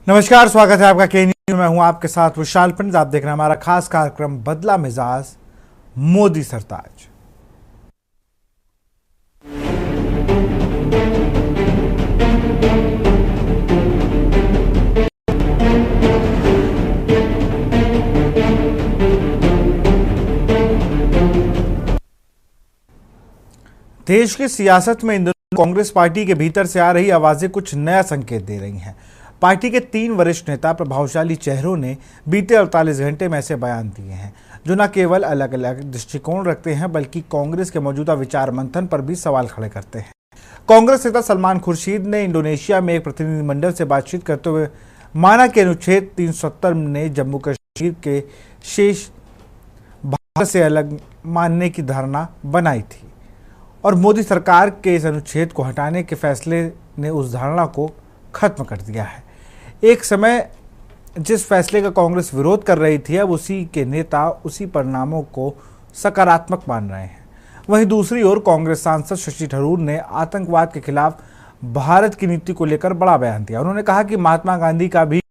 नमस्कार, स्वागत है आपका के न्यूज में। मैं हूं आपके साथ विशाल पंडित। आप देख रहे हैं हमारा खास कार्यक्रम बदला मिजाज मोदी सरताज। देश की सियासत में इन दिनों कांग्रेस पार्टी के भीतर से आ रही आवाजें कुछ नया संकेत दे रही हैं। पार्टी के 3 वरिष्ठ नेता प्रभावशाली चेहरों ने बीते 48 घंटे में ऐसे बयान दिए हैं जो न केवल अलग अलग दृष्टिकोण रखते हैं बल्कि कांग्रेस के मौजूदा विचार मंथन पर भी सवाल खड़े करते हैं। कांग्रेस नेता सलमान खुर्शीद ने इंडोनेशिया में एक प्रतिनिधिमंडल से बातचीत करते हुए माना कि अनुच्छेद 370 ने जम्मू कश्मीर के शेष भारत से अलग मानने की धारणा बनाई थी और मोदी सरकार के इस अनुच्छेद को हटाने के फैसले ने उस धारणा को खत्म कर दिया है। एक समय जिस फैसले का कांग्रेस विरोध कर रही थी, अब उसी के नेता उसी परिणामों को सकारात्मक मान रहे हैं। वहीं दूसरी ओर कांग्रेस सांसद शशि थरूर ने आतंकवाद के खिलाफ भारत की नीति को लेकर बड़ा बयान दिया। उन्होंने कहा कि महात्मा गांधी का भी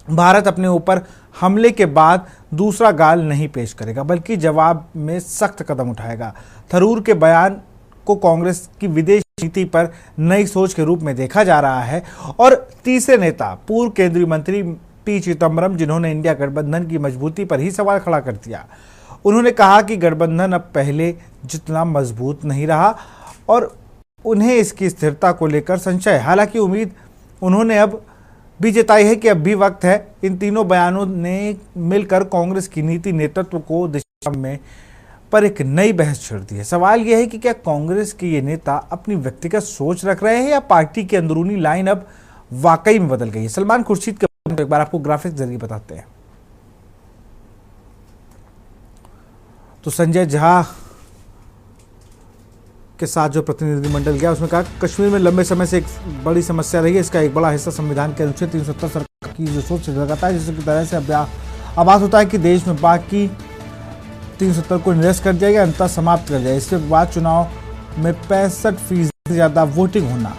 भारत अपने ऊपर हमले के बाद दूसरा गाल नहीं पेश करेगा बल्कि जवाब में सख्त कदम उठाएगा। थरूर के बयान को कांग्रेस की विदेश नीति पर नई सोच के रूप में देखा जा रहा है। और तीसरे नेता पूर्व केंद्रीय मंत्री पी चिदम्बरम, जिन्होंने इंडिया गठबंधन की मजबूती पर ही सवाल खड़ा कर दिया। उन्होंने कहा कि गठबंधन अब पहले जितना मजबूत नहीं रहा और उन्हें इसकी स्थिरता को लेकर संशय है। हालांकि उम्मीद उन्होंने अब भी जताई है कि अब भी वक्त है। इन तीनों बयानों ने मिलकर कांग्रेस की नीति नेतृत्व को दिशा में पर एक नई बहस छेड़ दी है। सवाल यह है कि क्या कांग्रेस के ये नेता अपनी व्यक्तिगत सोच रख रहे हैं या पार्टी की अंदरूनी लाइन अब वाकई में बदल गई है। सलमान खुर्शीद के एक बार आपको ग्राफिक्स जरिए बताते हैं। तो संजय झा के साथ जो प्रतिनिधिमंडल गया उसमें कहा कश्मीर में लंबे समय से एक बड़ी समस्या रही है, इसका एक बड़ा हिस्सा संविधान के अनुच्छेद 370 सरकार की जो सोच से लगाता है, जिसकी तरह से आभास होता है कि देश में बाकी 370 को निरस्त कर दिया गया, अंततः समाप्त कर दिया। इसके बाद चुनाव में 65% से ज्यादा वोटिंग होना।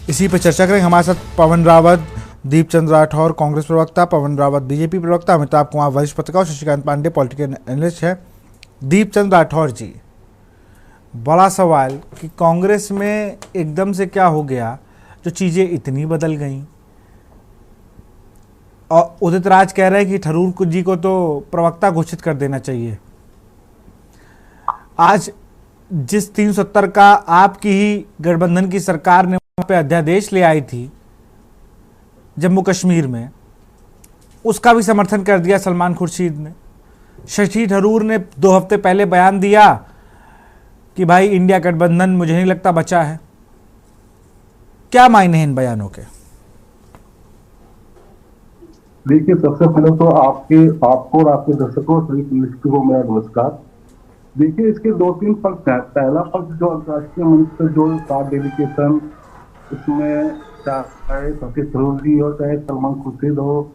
इसी पर चर्चा करेंगे। हमारे साथ पवन रावत, दीपचंद राठौर कांग्रेस प्रवक्ता, पवन रावत बीजेपी प्रवक्ता, अमिताभ कुमार वरिष्ठ पत्रकार, शशिकांत पांडे पॉलिटिकल एनालिस्ट है। दीपचंद राठौर जी, बड़ा सवाल कि कांग्रेस में एकदम से क्या हो गया जो चीजें इतनी बदल गईं। और उदित राज कह रहे हैं कि थरूर जी को तो प्रवक्ता घोषित कर देना चाहिए। आज जिस 370 का आपकी ही गठबंधन की सरकार ने वहां पे अध्यादेश ले आई थी जम्मू कश्मीर में, उसका भी समर्थन कर दिया सलमान खुर्शीद ने। शशि थरूर ने 2 हफ्ते पहले बयान दिया कि भाई इंडिया गठबंधन मुझे नहीं लगता बचा है। क्या मायने हैं इन बयानों के? देखिए, सबसे पहले तो आपको और आपके दर्शकों को मेरा नमस्कार। देखिए, इसके 2-3 पक्ष हैं। पहला पक्ष जो अंतर्राष्ट्रीय मंच पर जो सात डेलीगेशन, इसमें चाहे शशि थरूर जी हो चाहे सलमान खुर्शीद हो,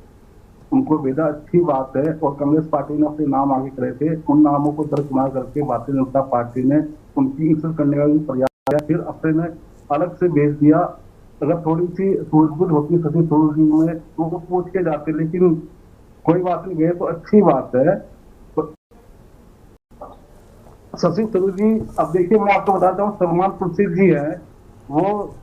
उनको भेजा, अच्छी बात है। और कांग्रेस पार्टी ने अपने नाम आगे करे थे, उन नामों को दरकिनार करके भारतीय जनता पार्टी ने उनकी इज्जत करने का भी प्रयास किया, फिर अपने ने अलग से भेज दिया। अगर थोड़ी सी सूझबूझ होती शशि थरूर जी में तो वो पूछ के जाते, लेकिन कोई बात नहीं, गए तो अच्छी बात है। तो शशि थरूर जी, अब देखिए मैं आपको बताता हूँ, सलमान खुर्शीद जी है वो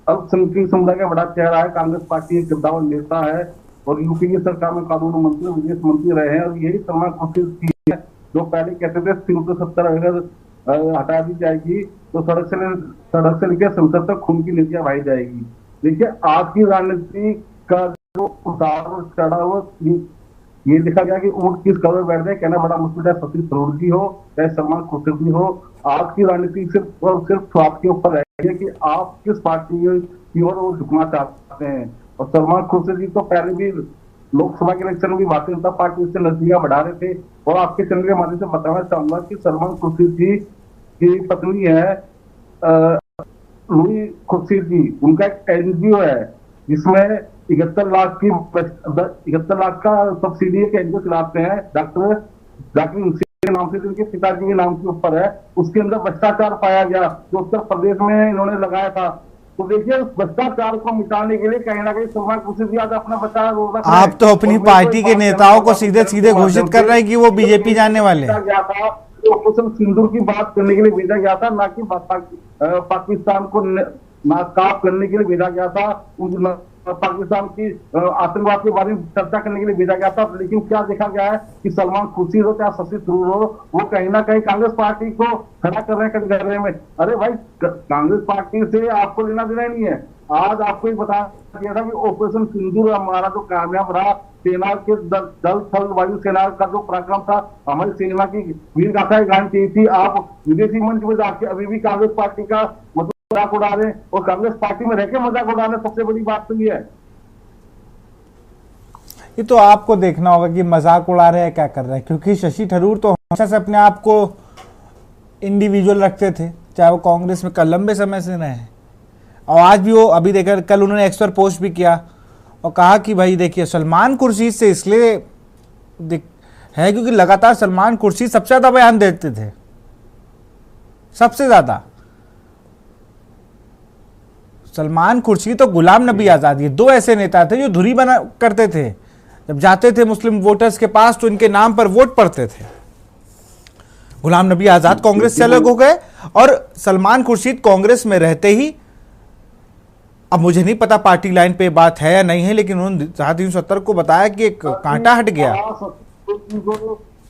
अल्पसंख्यक समुदाय का बड़ा चेहरा है, कांग्रेस पार्टी एक कद्दावर नेता है और यूपी की सरकार में कानून मंत्री, विदेश मंत्री रहे हैं। और यही सलमान खुर्शीद जी है जो पहले कहते थे 370 अगर हटा दी जाएगी तो सड़क से लेकर संसद तक खून की नीतियां बहाई जाएगी। देखिए, आज की राजनीति का जो उतार चढ़ाव ये देखा गया कि ऊंट किस कदर बैठ जाए, कहना बड़ा मुश्किल है। शशि थरूर जी हो चाहे सलमान खुर्शीद जी हो, आज की राजनीति सिर्फ और सिर्फ स्वार्थ के ऊपर है कि आप किस पार्टी की ओर वो झुकना चाहते हैं। और सलमान खुर्शीद जी तो पहले भी लोकसभा के इलेक्शन में भारतीय जनता पार्टी से नजदीकियां बढ़ा रहे थे। और आपके चैनल के माध्यम से बताना चाहूंगा कि सलमान खुर्शीद जी की पत्नी है लुई खुर्शीद जी, उनका एक एनजीओ है जिसमें 71 लाख का सब्सिडी केंद्र चलाते हैं, डॉक्टर के नाम से, जिनके पिताजी के नाम के ऊपर है, उसके अंदर भ्रष्टाचार पाया गया जो उत्तर प्रदेश में इन्होंने लगाया था। तो देखिए, उस भ्रष्टाचार को मिटाने के लिए कहीं ना कहीं सलमान खुर्शीद आज अपना बचाव रोक रहे हैं। आप तो अपनी पार्टी के नेताओं को सीधे सीधे घोषित कर रहे हैं कि वो बीजेपी जाने वाले हैं। गया था ऑपरेशन सिंदूर की बात करने के लिए भेजा गया था, ना कि पाकिस्तान को नाकाब करने के लिए भेजा गया था, पाकिस्तान की आतंकवाद के बारे में चर्चा करने के लिए भेजा गया था। लेकिन क्या देखा गया है कि सलमान खुर्शीद हो चाहे शशि थरूर हो, वो कहीं ना कहीं कांग्रेस पार्टी को खड़ा कर रहे हैं कटघरे में। अरे भाई, कांग्रेस पार्टी से आपको लेना देना नहीं है। आज आपको ही बता दिया था कि ऑपरेशन सिंदूर हमारा जो कामयाब रहा, सेना के जल थल वायु सेना का जो पराक्रम था, हमारी सेना की वीर गाथाएं गानी चाहिए थी। आप विदेशी मंच में जाके अभी भी कांग्रेस पार्टी का मजाक उड़ा रहे हैं, और कांग्रेस पार्टी में रहकर मजाक उड़ा रहे। सबसे बड़ी बात तो ये है। ये तो आपको देखना होगा कि मजाक उड़ा रहे हैं क्या कर रहे हैं, क्योंकि शशि थरूर तो हमेशा से अपने आप को इंडिविजुअल रखते थे, चाहे वो कांग्रेस में कल लंबे समय से रहे हैं। और आज भी वो, अभी देखकर कल उन्होंने एक्स पर पोस्ट भी किया और कहा कि भाई देखिए, सलमान खुर्शीद से इसलिए है क्योंकि लगातार सलमान खुर्शीद सबसे ज्यादा बयान देते थे, सबसे ज्यादा। सलमान खुर्शीद तो गुलाम नबी आजाद, ये दो ऐसे नेता थे जो धुरी बना करते थे। जब जाते थे मुस्लिम वोटर्स के पास तो इनके नाम पर वोट पड़ते थे। गुलाम नबी आजाद कांग्रेस से अलग हो गए और सलमान खुर्शीद कांग्रेस में रहते ही, अब मुझे नहीं पता पार्टी लाइन पे बात है या नहीं है, लेकिन उन्होंने 370 को बताया कि एक कांटा हट गया।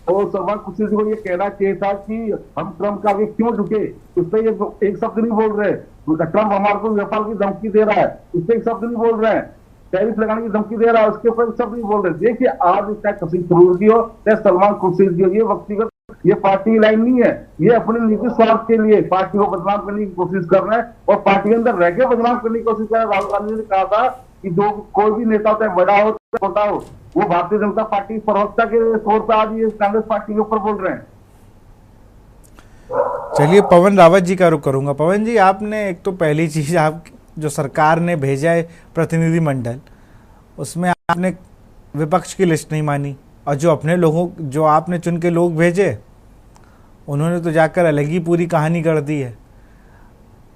और सलमान खुर्शीद को ये कहना चाहिए था कि हम ट्रंप का आगे क्यों झुके। उससे ये एक शब्द नहीं बोल रहे। ट्रंप हमारे को व्यापार की धमकी दे रहा है, उससे एक शब्द नहीं बोल रहे हैं। टैरिफ लगाने की धमकी दे रहा है, उसके ऊपर एक शब्द नहीं बोल रहे। देखिए, आज चाहे शशि थरूर की हो चाहे सलमान खुर्शीद की हो, ये व्यक्तिगत, ये पार्टी लाइन नहीं है। ये अपने निजी स्वार्थ के लिए पार्टी को बदनाम करने की कोशिश कर रहे हैं और पार्टी के अंदर रह के बदनाम करने की कोशिश कर रहे हैं। राहुल गांधी ने कहा था कि जो कोई भी नेता चाहे बड़ा हो चाहे छोटा हो, वो भारतीय जनता पार्टी प्रवक्ता के तौर पर आज ये कांग्रेस पार्टी के ऊपर बोल रहे हैं। चलिए, पवन रावत जी का रुख करूंगा। पवन जी, आपने एक तो पहली चीज, आप जो सरकार ने भेजा है प्रतिनिधिमंडल, उसमें आपने विपक्ष की लिस्ट नहीं मानी, और जो अपने लोगों, जो आपने चुन के लोग भेजे, उन्होंने तो जाकर अलग ही पूरी कहानी कर दी है।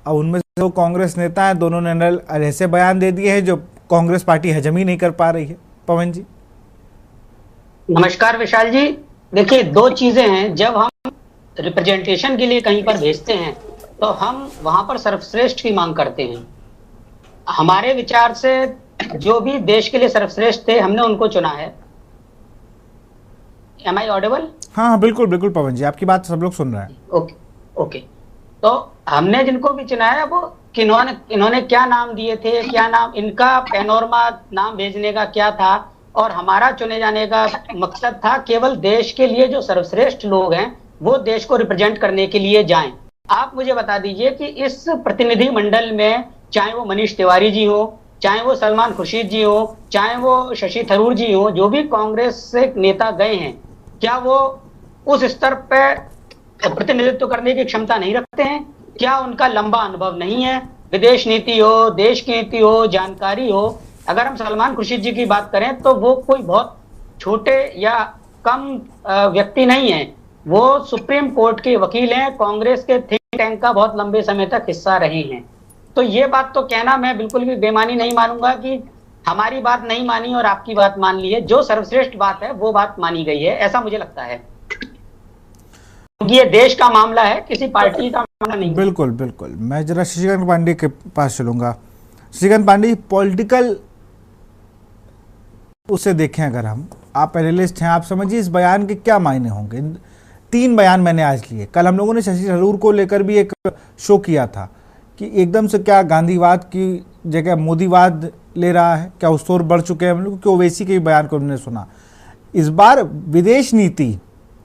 अब उनमें से दो कांग्रेस नेता हैं, दोनों ने ऐसे बयान दे दिए हैं जो कांग्रेस पार्टी हजम ही नहीं कर पा रही है। पवन जी नमस्कार। विशाल जी, देखिए, दो चीजें हैं। जब हम रिप्रेजेंटेशन के लिए कहीं पर भेजते हैं तो हम वहां पर सर्वश्रेष्ठ की मांग करते हैं। हमारे विचार से जो भी देश के लिए सर्वश्रेष्ठ थे, हमने उनको चुना है। Am I audible? हाँ, बिल्कुल बिल्कुल पवन जी, आपकी बात सब लोग सुन रहे हैं। Okay okay. तो हमने जिनको भी चुना है, वो इन्होंने क्या नाम दिए थे, क्या नाम, इनका पैनोरमा नाम भेजने का क्या था, और हमारा चुने जाने का मकसद था केवल देश के लिए जो सर्वश्रेष्ठ लोग हैं वो देश को रिप्रेजेंट करने के लिए जाएं। आप मुझे बता दीजिए कि इस प्रतिनिधि मंडल में चाहे वो मनीष तिवारी जी हो, चाहे वो सलमान खुर्शीद जी हो, चाहे वो शशि थरूर जी हो, जो भी कांग्रेस से नेता गए हैं, क्या वो उस स्तर पर प्रतिनिधित्व करने की क्षमता नहीं रखते हैं? क्या उनका लंबा अनुभव नहीं है? विदेश नीति हो, देश की नीति हो, जानकारी हो। अगर हम सलमान खुर्शीद जी की बात करें तो वो कोई बहुत छोटे या कम व्यक्ति नहीं है। वो सुप्रीम कोर्ट के वकील हैं, कांग्रेस के थिंक टैंक का बहुत लंबे समय तक हिस्सा रहे हैं। तो ये बात तो कहना मैं बिल्कुल भी बेमानी नहीं मानूंगा कि हमारी बात नहीं मानी और आपकी बात मान ली है। जो सर्वश्रेष्ठ बात है वो बात मानी गई है, ऐसा मुझे लगता है, क्योंकि ये देश का मामला है, किसी पार्टी का मामला नहीं। बिल्कुल बिल्कुल। मैं जरा शशिकांत पांडे के पास चलूंगा। शशिकांत पांडे, पॉलिटिकल उसे देखें अगर हम, आप पैनलिस्ट हैं, आप समझिए इस बयान के क्या मायने होंगे। 3 बयान मैंने आज लिए। कल हम लोगों ने शशि थरूर को लेकर भी एक शो किया था कि एकदम से क्या गांधीवाद की जगह मोदीवाद ले रहा है, क्या उस ओर बढ़ चुके हैं हम लोग, क्यों ओवैसी के बयान को हमने सुना। इस बार विदेश नीति,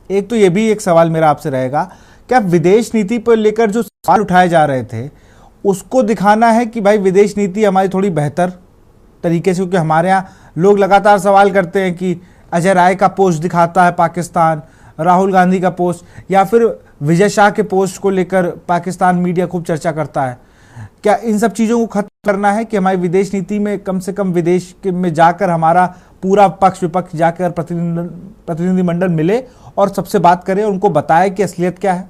एक तो ये भी एक सवाल मेरा आपसे रहेगा, क्या विदेश नीति पर लेकर जो सवाल उठाए जा रहे थे उसको दिखाना है कि भाई विदेश नीति हमारी थोड़ी बेहतर तरीके से, क्योंकि हमारे यहाँ लोग लगातार सवाल करते हैं कि अजय राय का पोस्ट दिखाता है पाकिस्तान, राहुल गांधी का पोस्ट, या फिर विजय शाह के पोस्ट को लेकर पाकिस्तान मीडिया खूब चर्चा करता है। क्या इन सब चीज़ों को खत्म करना है कि हमारी विदेश नीति में कम से कम विदेश में जाकर हमारा पूरा पक्ष विपक्ष जाकर प्रतिनिधिमंडल मिले और सबसे बात करे, उनको बताए कि असलियत क्या है?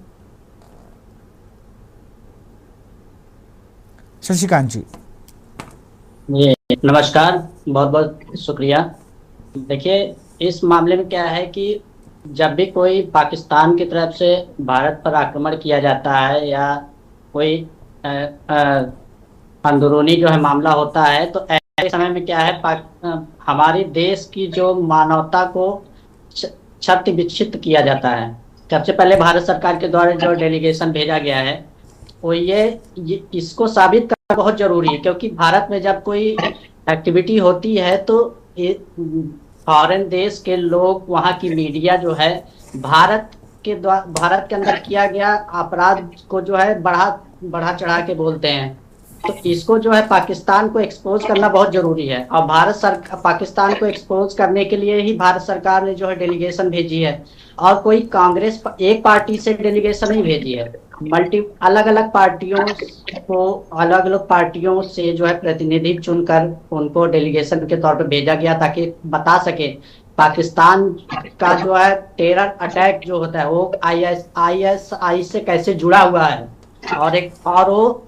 शशिकांत जी। नमस्कार, बहुत बहुत शुक्रिया। देखिए, इस मामले में क्या है कि जब भी कोई पाकिस्तान की तरफ से भारत पर आक्रमण किया जाता है या कोई अंदरूनी जो है मामला होता है, तो ऐसे समय में क्या है, हमारे देश की जो मानवता को क्षति विक्षिप्त किया जाता है। सबसे पहले भारत सरकार के द्वारा जो डेलीगेशन भेजा गया है वो ये इसको साबित करना बहुत जरूरी है, क्योंकि भारत में जब कोई एक्टिविटी होती है तो फॉरेन देश के लोग, वहाँ की मीडिया जो है भारत के अंदर किया गया अपराध को जो है बढ़ा चढ़ा के बोलते हैं। तो इसको जो है पाकिस्तान को एक्सपोज करना बहुत जरूरी है, और पाकिस्तान को एक्सपोज करने के लिए ही भारत सरकार ने जो है डेलीगेशन भेजी है। और कोई कांग्रेस एक पार्टी से डेलीगेशन नहीं भेजी है, अलग अलग पार्टियों से जो है प्रतिनिधि चुनकर उनको डेलीगेशन के तौर पर भेजा गया, ताकि बता सके पाकिस्तान का जो है टेरर अटैक जो होता है वो ISI से कैसे जुड़ा हुआ है। और वो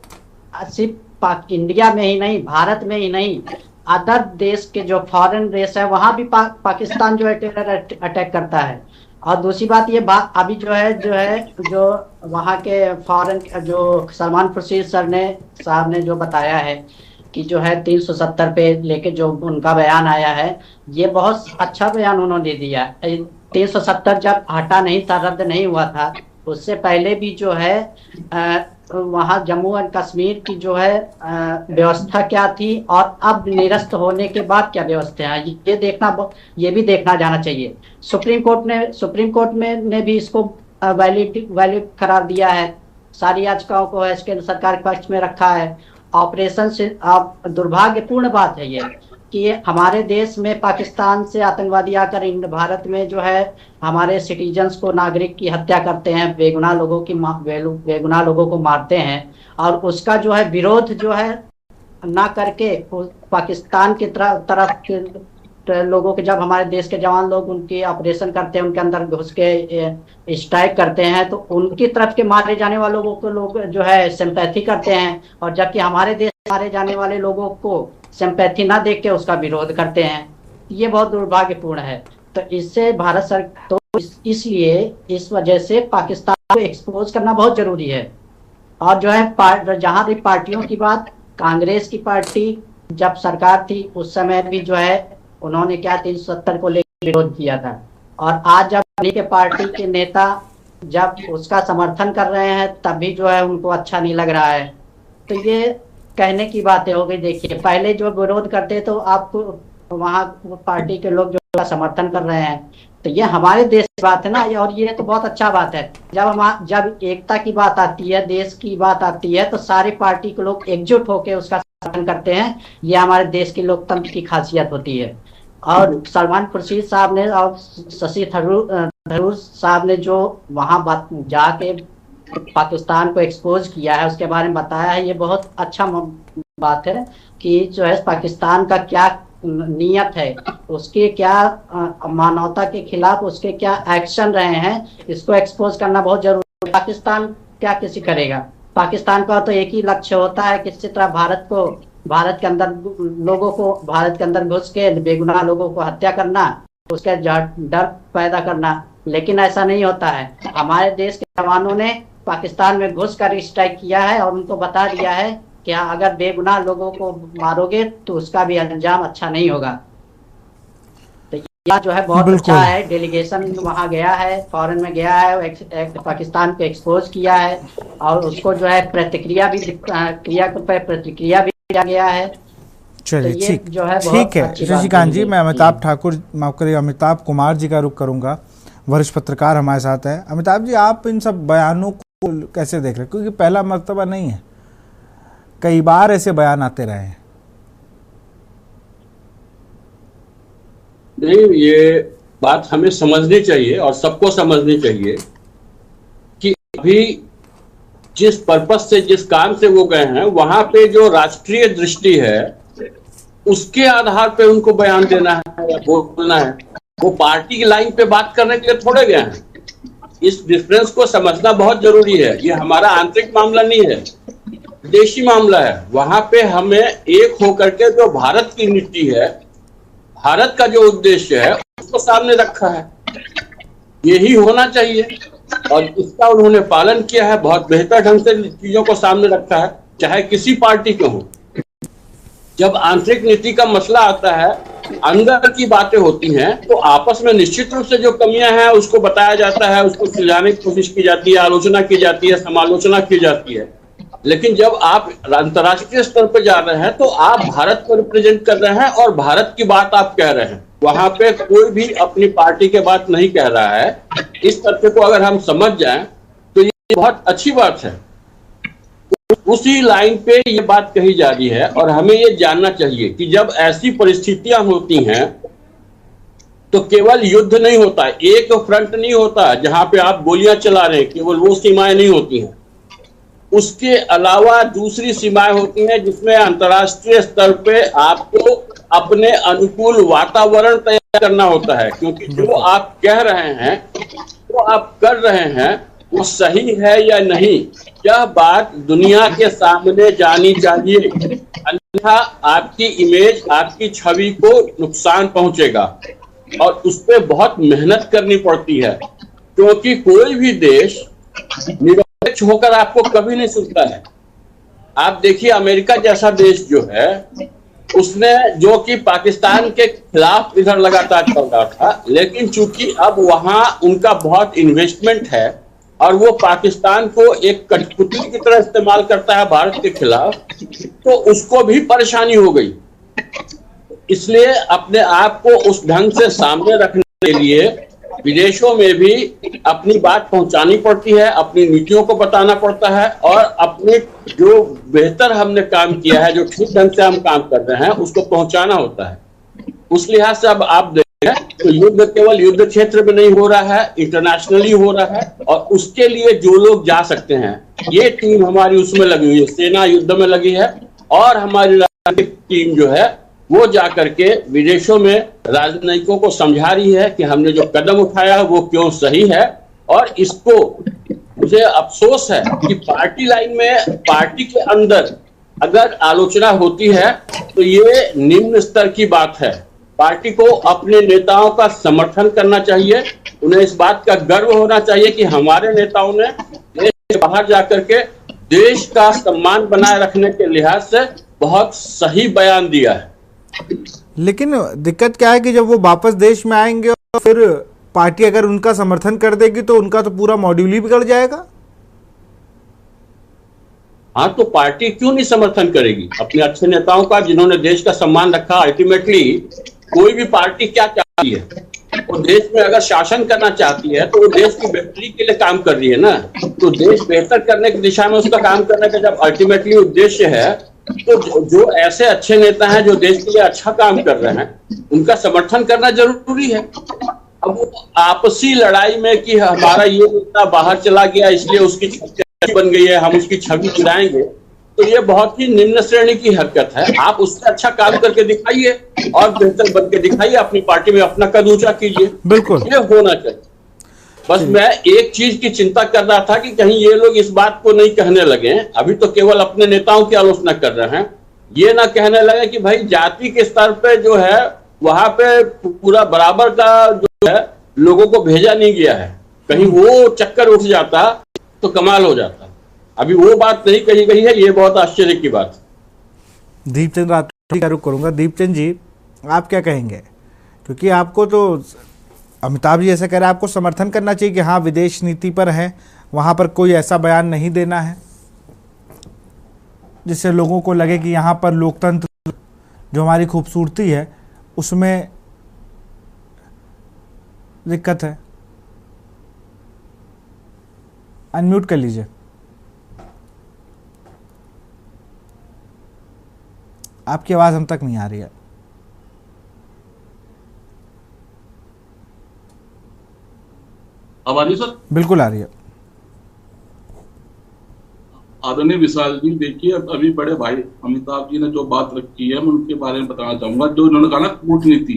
सिर्फ इंडिया में ही नहीं, भारत में ही नहीं, अदर देश के जो फॉरेन देश है वहां भी पाकिस्तान जो है टेरर अटैक करता है। और दूसरी बात ये अभी जो वहाँ के फॉरेन जो सलमान खुर्शीद साहब ने जो बताया है कि जो है 370 पे लेके जो उनका बयान आया है, ये बहुत अच्छा बयान उन्होंने दिया। 370 जब हटा नहीं था, रद्द नहीं हुआ था, उससे पहले भी जो है वहाँ जम्मू एंड कश्मीर की जो है व्यवस्था क्या थी और अब निरस्त होने के बाद क्या व्यवस्था है, ये भी देखना जाना चाहिए। सुप्रीम कोर्ट ने भी इसको वैलिड करार दिया है, सारी याचिकाओं को इसके सरकार के पक्ष में रखा है। ऑपरेशन से दुर्भाग्यपूर्ण बात है ये कि हमारे देश में पाकिस्तान से आतंकवादी आकर भारत में जो है हमारे सिटीजन्स को, नागरिक की हत्या करते हैं, बेगुनाह लोगों को मारते हैं, और उसका जो है विरोध जो है ना करके पाकिस्तान की तरफ के लोगों के, जब हमारे देश के जवान लोग उनकी ऑपरेशन करते हैं, उनके अंदर घुस के स्ट्राइक करते हैं, तो उनकी तरफ के मारे जाने वालों को लोग जो है सिंपैथी करते हैं, और जबकि हमारे देश मारे जाने वाले लोगों को सिंपैथी ना देख के उसका विरोध करते हैं। ये बहुत दुर्भाग्यपूर्ण है। तो इससे भारत सरकार इसलिए इस वजह से पाकिस्तान को एक्सपोज करना बहुत जरूरी है। और जो है जहां भी पार्टियों की बात, कांग्रेस की पार्टी जब सरकार थी उस समय भी जो है उन्होंने क्या 370 को लेकर विरोध किया था, और आज जब उन्हीं के पार्टी के नेता जब उसका समर्थन कर रहे हैं तब भी जो है उनको अच्छा नहीं लग रहा है। तो ये कहने की बातें हो गई। देखिए, पहले जो विरोध करते तो आपको वहाँ पार्टी के लोग जो समर्थन कर रहे हैं, तो ये हमारे देश की बात है ना, और ये तो बहुत अच्छा बात है। जब एकता की बात आती है, देश की बात आती है, तो सारी पार्टी के लोग एकजुट होकर उसका समर्थन करते हैं। ये हमारे देश की लोकतंत्र की खासियत होती है। और सलमान खुर्शीद साहब ने और शशि थरूर साहब ने जो वहाँ जाके पाकिस्तान को एक्सपोज किया है, उसके बारे में बताया है, ये बहुत अच्छा बात है कि जो है पाकिस्तान का क्या नीयत है, उसके क्या मानवता के खिलाफ उसके क्या एक्शन रहे हैं, इसको एक्सपोज करना बहुत जरूरी है। पाकिस्तान क्या किसी करेगा? पाकिस्तान का तो एक ही लक्ष्य होता है, किसी तरह भारत के अंदर घुस के बेगुनाह लोगों को हत्या करना, उसके डर पैदा करना। लेकिन ऐसा नहीं होता है। हमारे देश के जवानों ने पाकिस्तान में घुसकर स्ट्राइक किया है और उनको बता दिया है कि अगर बेगुनाह लोगों को मारोगे तो उसका भी अंजाम अच्छा नहीं होगा। तो यह जो है बहुत अच्छा है। डेलीगेशन वहां गया है, फॉरेन में गया है, पाकिस्तान को एक्सपोज किया है, और उसको जो है प्रतिक्रिया भी दिया गया है। चलिए, ठीक है शशिकांत जी। मैं अमिताभ कुमार जी का रुख करूंगा, वरिष्ठ पत्रकार हमारे साथ है। अमिताभ जी, आप इन सब बयानों को कैसे देख रहे हैं? क्योंकि पहला मर्तबा नहीं है, कई बार ऐसे बयान आते रहे हैं। नहीं, ये बात हमें समझनी चाहिए और सबको समझनी चाहिए कि अभी जिस पर्पस से, जिस काम से वो गए हैं, वहां पे जो राष्ट्रीय दृष्टि है उसके आधार पे उनको बयान देना है या बोलना है। वो पार्टी की लाइन पे बात करने के लिए थोड़े गए हैं। इस डिफरेंस को समझना बहुत जरूरी है। ये हमारा आंतरिक मामला नहीं है, विदेशी मामला है। वहां पे हमें एक होकर के जो भारत की नीति है, भारत का जो उद्देश्य है, उसको सामने रखा है। यही होना चाहिए और इसका उन्होंने पालन किया है। बहुत बेहतर ढंग से चीजों को सामने रखा है, चाहे किसी पार्टी के हो। जब आंतरिक नीति का मसला आता है, अंदर की बातें होती हैं, तो आपस में निश्चित रूप से जो कमियां हैं उसको बताया जाता है, उसको सुलझाने की कोशिश की जाती है, आलोचना की जाती है, समालोचना की जाती है। लेकिन जब आप अंतर्राष्ट्रीय स्तर पर जा रहे हैं तो आप भारत को रिप्रेजेंट कर रहे हैं और भारत की बात आप कह रहे हैं। वहां पे कोई भी अपनी पार्टी के बात नहीं कह रहा है। इस तथ्य को अगर हम समझ जाएं तो ये बहुत अच्छी बात है। उसी लाइन पे ये बात कही जा रही है और हमें ये जानना चाहिए कि जब ऐसी परिस्थितियां होती हैं तो केवल युद्ध नहीं होता, एक फ्रंट नहीं होता जहां पे आप गोलियां चला रहे हैं, केवल वो सीमाएं नहीं होती हैं। उसके अलावा दूसरी सीमाएं होती हैं जिसमें अंतर्राष्ट्रीय स्तर पे आपको अपने अनुकूल वातावरण तैयार करना होता है, क्योंकि जो आप कह रहे हैं, जो आप कर रहे हैं, वो सही है या नहीं, यह बात दुनिया के सामने जानी चाहिए। अन्यथा आपकी इमेज, आपकी छवि को नुकसान पहुंचेगा और उस पर बहुत मेहनत करनी पड़ती है, क्योंकि कोई भी देश निरपेक्ष होकर आपको कभी नहीं सुनता है। आप देखिए अमेरिका जैसा देश जो है, उसने, जो कि पाकिस्तान के खिलाफ इधर लगातार चल रहा था, लेकिन चूंकि अब वहां उनका बहुत इन्वेस्टमेंट है और वो पाकिस्तान को एक कठपुतली की तरह इस्तेमाल करता है भारत के खिलाफ, तो उसको भी परेशानी हो गई। इसलिए अपने आप को उस ढंग से सामने रखने के लिए विदेशों में भी अपनी बात पहुंचानी पड़ती है, अपनी नीतियों को बताना पड़ता है और अपने जो बेहतर हमने काम किया है, जो ठीक ढंग से हम काम कर रहे हैं, उसको पहुंचाना होता है। उस लिहाज से अब आप देखें तो युद्ध केवल युद्ध क्षेत्र में नहीं हो रहा है, इंटरनेशनली हो रहा है और उसके लिए जो लोग जा सकते हैं, ये टीम हमारी उसमें लगी हुई है, सेना युद्ध में लगी है और हमारी राजनीतिक टीम जो है वो जाकर के विदेशों में राजनयिकों को समझा रही है कि हमने जो कदम उठाया है वो क्यों सही है। और इसको, मुझे अफसोस है कि पार्टी लाइन में, पार्टी के अंदर अगर आलोचना होती है तो ये निम्न स्तर की बात है। पार्टी को अपने नेताओं का समर्थन करना चाहिए, उन्हें इस बात का गर्व होना चाहिए कि हमारे नेताओं ने देश से बाहर जाकर के देश का सम्मान बनाए रखने के लिहाज से बहुत सही बयान दिया है। लेकिन दिक्कत क्या है कि जब वो वापस देश में आएंगे और फिर पार्टी अगर उनका समर्थन कर देगी तो उनका तो पूरा मॉड्यूल ही बिगड़ जाएगा। हाँ, तो पार्टी क्यों नहीं समर्थन करेगी अपने अच्छे नेताओं का, जिन्होंने देश का सम्मान रखा। अल्टीमेटली कोई भी पार्टी क्या चाहती है, वो देश में अगर शासन करना चाहती है तो वो देश की बेहतरी के लिए काम कर रही है ना। तो देश बेहतर करने की दिशा में उसका काम करने का जब अल्टीमेटली उद्देश्य है, तो जो ऐसे अच्छे नेता हैं जो देश के लिए अच्छा काम कर रहे हैं, उनका समर्थन करना जरूरी है। अब वो आपसी लड़ाई में कि हमारा ये नेता बाहर चला गया इसलिए उसकी छवि बन गई है, हम उसकी छवि गिराएंगे, तो ये बहुत ही निम्न श्रेणी की हरकत है। आप उससे अच्छा काम करके दिखाइए और बेहतर बन के दिखाइए, अपनी पार्टी में अपना कद ऊंचा कीजिए। बिल्कुल, ये होना चाहिए। बस मैं एक चीज की चिंता कर रहा था कि कहीं ये लोग इस बात को नहीं कहने लगे, अभी तो केवल अपने नेताओं की आलोचना कर रहे हैं, ये ना कहने लगे कि भाई जाति के स्तर पे जो है वहां पे पूरा बराबर का जो है लोगों को भेजा नहीं गया है। कहीं वो चक्कर उठ जाता तो कमाल हो जाता। अभी वो बात नहीं कही गई है, ये बहुत आश्चर्य की बात है। दीपचंद राठौर का रुख करूंगा। दीपचंद जी, आप क्या कहेंगे? क्योंकि आपको तो अमिताभ जी ऐसा कह रहे हैं, आपको समर्थन करना चाहिए कि हाँ विदेश नीति पर है, वहाँ पर कोई ऐसा बयान नहीं देना है जिससे लोगों को लगे कि यहाँ पर लोकतंत्र जो हमारी खूबसूरती है उसमें दिक्कत है। अनम्यूट कर लीजिए। आपकी आवाज़ हम तक नहीं आ रही है। अब आ रही सर? बिल्कुल आ रही है। आदरणीय विशाल जी, देखिए अभी बड़े भाई अमिताभ जी ने जो बात रखी है मैं उनके बारे में बताना चाहूंगा। जो उन्होंने कहा ना कूटनीति,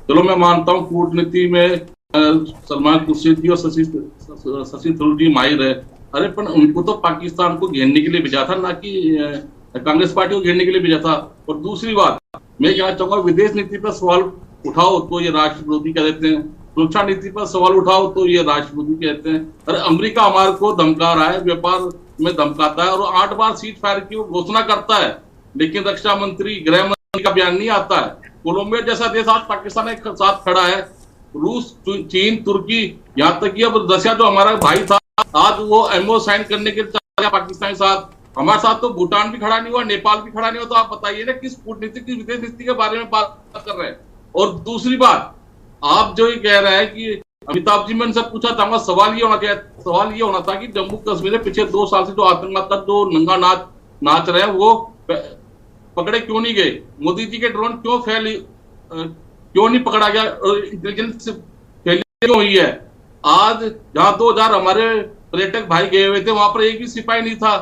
चलो मैं मानता हूँ कूटनीति में सलमान खुर्शीद जी और शशि थरूर जी माहिर है। अरे पर उनको तो पाकिस्तान को घेरने के लिए भेजा था, ना कि कांग्रेस पार्टी को घेरने के लिए भेजा था। और दूसरी बात मैं कहना चाहूंगा, विदेश नीति पर सवाल उठाओ तो ये राष्ट्र विरोधी कह देते हैं, सुरक्षा नीति पर सवाल उठाओ तो ये राष्ट्र विरोधी कहते हैं। अरे अमेरिका हमारे को धमका रहा है, व्यापार में धमकाता है और 8 बार सीज फायर की घोषणा करता है, लेकिन रक्षा मंत्री गृह मंत्री का बयान नहीं आता है। कोलंबिया जैसा देश आज पाकिस्तान के साथ खड़ा है, रूस, चीन, तुर्की, यहाँ तक कि अब रशिया जो हमारा भाई था आज वो एमओ साइन करने के लिए पाकिस्तान के साथ, हमारे साथ तो भूटान भी खड़ा नहीं हुआ, नेपाल भी खड़ा नहीं हुआ। तो आप बताइए ना किस कूटनीतिक किस विदेश नीति के बारे में बात कर रहे हैं। और दूसरी बात, आप जो ये कह रहे हैं कि अमिताभ जी, मैंने सब पूछा था, सवाल ये होना था कि जम्मू कश्मीर में पिछले 2 साल से जो आतंकवाद का जो नंगा नाच रहे हैं वो पकड़े क्यों नहीं गए? मोदी जी के ड्रोन क्यों नहीं पकड़ा गया? इंटेलिजेंस फेलियर क्यों हुई है? आज जहां 2000 हमारे पर्यटक भाई गए हुए थे वहां पर एक भी सिपाही नहीं था,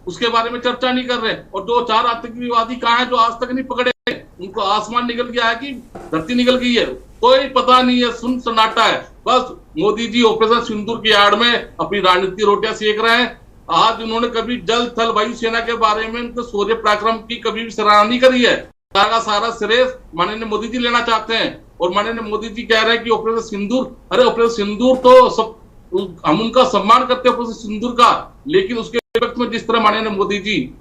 उसके बारे में चर्चा नहीं कर रहे। और 2-4 आतंकवादी कहाँ है जो आज तक नहीं पकड़े? उनको आसमान निकल गया है कि धरती निकल गई है, कोई पता नहीं है, सुन सन्नाटा है। बस मोदी जी ऑपरेशन सिंदूर की आड़ में अपनी राजनीति रोटियां सेक रहे हैं। आज उन्होंने कभी जल थल वायु सेना के बारे में उनके शौर्य पराक्रम की कभी भी सराहना नहीं करी है। सारा श्रेय माननीय मोदी जी लेना चाहते हैं और माननीय मोदी जी कह रहे हैं कि ऑपरेशन सिंदूर, अरे ऑपरेशन सिंदूर तो सब हम उनका सम्मान करते हैं ऑपरेशन सिंदूर का, लेकिन उसके वक्त में जिस तरह माननीय मोदी जी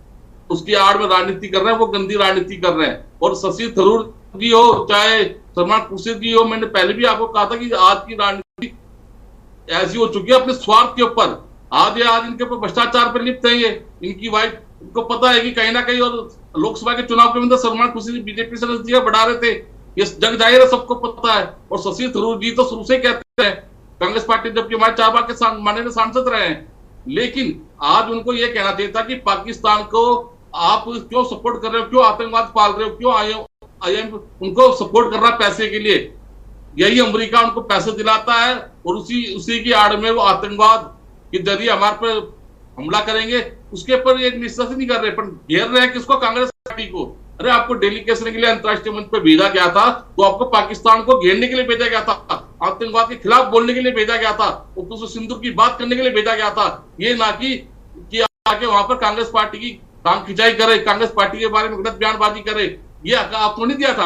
उसकी आड़ में राजनीति कर रहे हैं वो गंदी राजनीति कर रहे हैं। और शशि थरूर जी हो चाहे सलमान खुर्शीद जी हो, मैंने पहले भी आपको कहा था कि आज की राजनीति ऐसी हो चुकी है अपने स्वार्थ के ऊपर। आज इनके ऊपर भ्रष्टाचार पर लिप्त है ये, इनकी वाइफ, इनको पता है कि कहीं ना कहीं, और लोकसभा के चुनाव के अंदर सलमान खुर्शीद बीजेपी से नजदीक बढ़ा रहे थे, ये जग जाहिर है, सबको पता है। और शशि थरूर जी तो शुरू से कहते हैं कांग्रेस पार्टी, जबकि हमारे 4 बार के माननीय सांसद रहे हैं, लेकिन आज उनको यह कहना चाहिए था कि पाकिस्तान को आप क्यों सपोर्ट कर रहे हो, क्यों आतंकवाद पाल रहे हो, क्यों IM उनको सपोर्ट कर रहा है पैसे के लिए। यही अमेरिका उनको पैसे दिलाता है और उसी की आड़ में वो आतंकवाद के जरिए हमारे पर हमला करेंगे। उसके पर एक निश्चय नहीं कर रहे, पर घेर रहे हैं किसको? कांग्रेस पार्टी को। अरे आपको डेलीगेशन के लिए अंतर्राष्ट्रीय मंच पर भेजा गया था तो आपको पाकिस्तान को घेरने के लिए भेजा गया था, आतंकवाद के खिलाफ बोलने के लिए भेजा गया था, ऑपरेशन सिंदूर की बात करने के लिए भेजा गया था। ये ना कि आके वहां पर कांग्रेस पार्टी की टांग खिंचाई करे, कांग्रेस पार्टी के बारे में गलत बयानबाजी करे, ये आपको नहीं दिया था,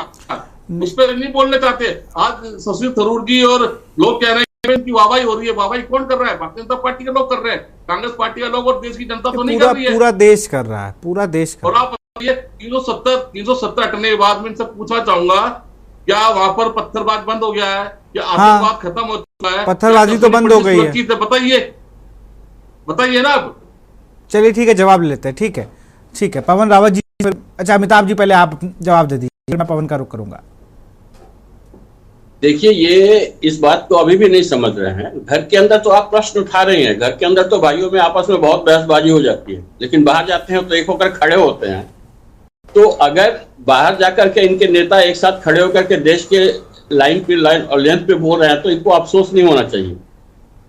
उस पर नहीं बोलने चाहते। आज शशि थरूर जी और लोग कह रहे हैं कि वाहवाही हो रही है। वाहवाही कौन कर रहा है? भारतीय जनता पार्टी के लोग कर रहे हैं, कांग्रेस पार्टी के लोग और देश की जनता तो नहीं कर रही है। पूरा देश कर रहा है, पूरा देश कर। और आप बताइए 370 हटने के बाद मैं इनसे पूछना चाहूंगा, क्या वहां पर पत्थरबाज बंद हो गया है? क्या आतंकवाद खत्म हो चुका है? पत्थरबाजी तो बंद हो गई है, बताइए ना आप। चलिए ठीक है, जवाब लेते हैं। ठीक है पवन रावत जी, अच्छा अमिताभ जी पहले आप जवाब दे दीजिए, मैं पवन का रुख करूंगा। देखिए, ये इस बात को अभी भी नहीं समझ रहे हैं। घर के अंदर तो आप प्रश्न उठा रहे हैं, घर के अंदर तो भाइयों में आपस में बहुत बहसबाजी हो जाती है, लेकिन बाहर जाते हैं तो एक होकर खड़े होते हैं। तो अगर बाहर जाकर के इनके नेता एक साथ खड़े होकर के देश के लाइन और लेंथ पे बोल रहे हैं तो इनको अफसोस नहीं होना चाहिए।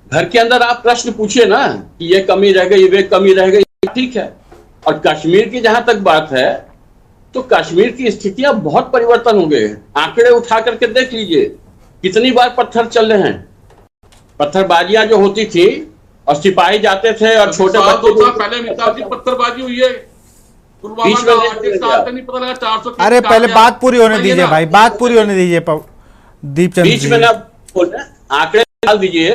घर के अंदर आप प्रश्न पूछिए ना कि ये कमी रह गई, वे कमी रह गई, ठीक है। और कश्मीर की जहां तक बात है तो कश्मीर की स्थितियां बहुत परिवर्तन हो गए हैं। आंकड़े उठा करके देख लीजिए कितनी बार पत्थर चल रहे हैं। पत्थरबाजियां जो होती थी और सिपाही जाते थे और छोटे बच्चे, पहले पत्थरबाजी हुई है, नहीं पता लगा 400। अरे पहले बात पूरी होने दीजिए भाई, बात पूरी होने दीजिए दीपचंद बीच में ना बोल रहे, आंकड़े डाल दीजिए।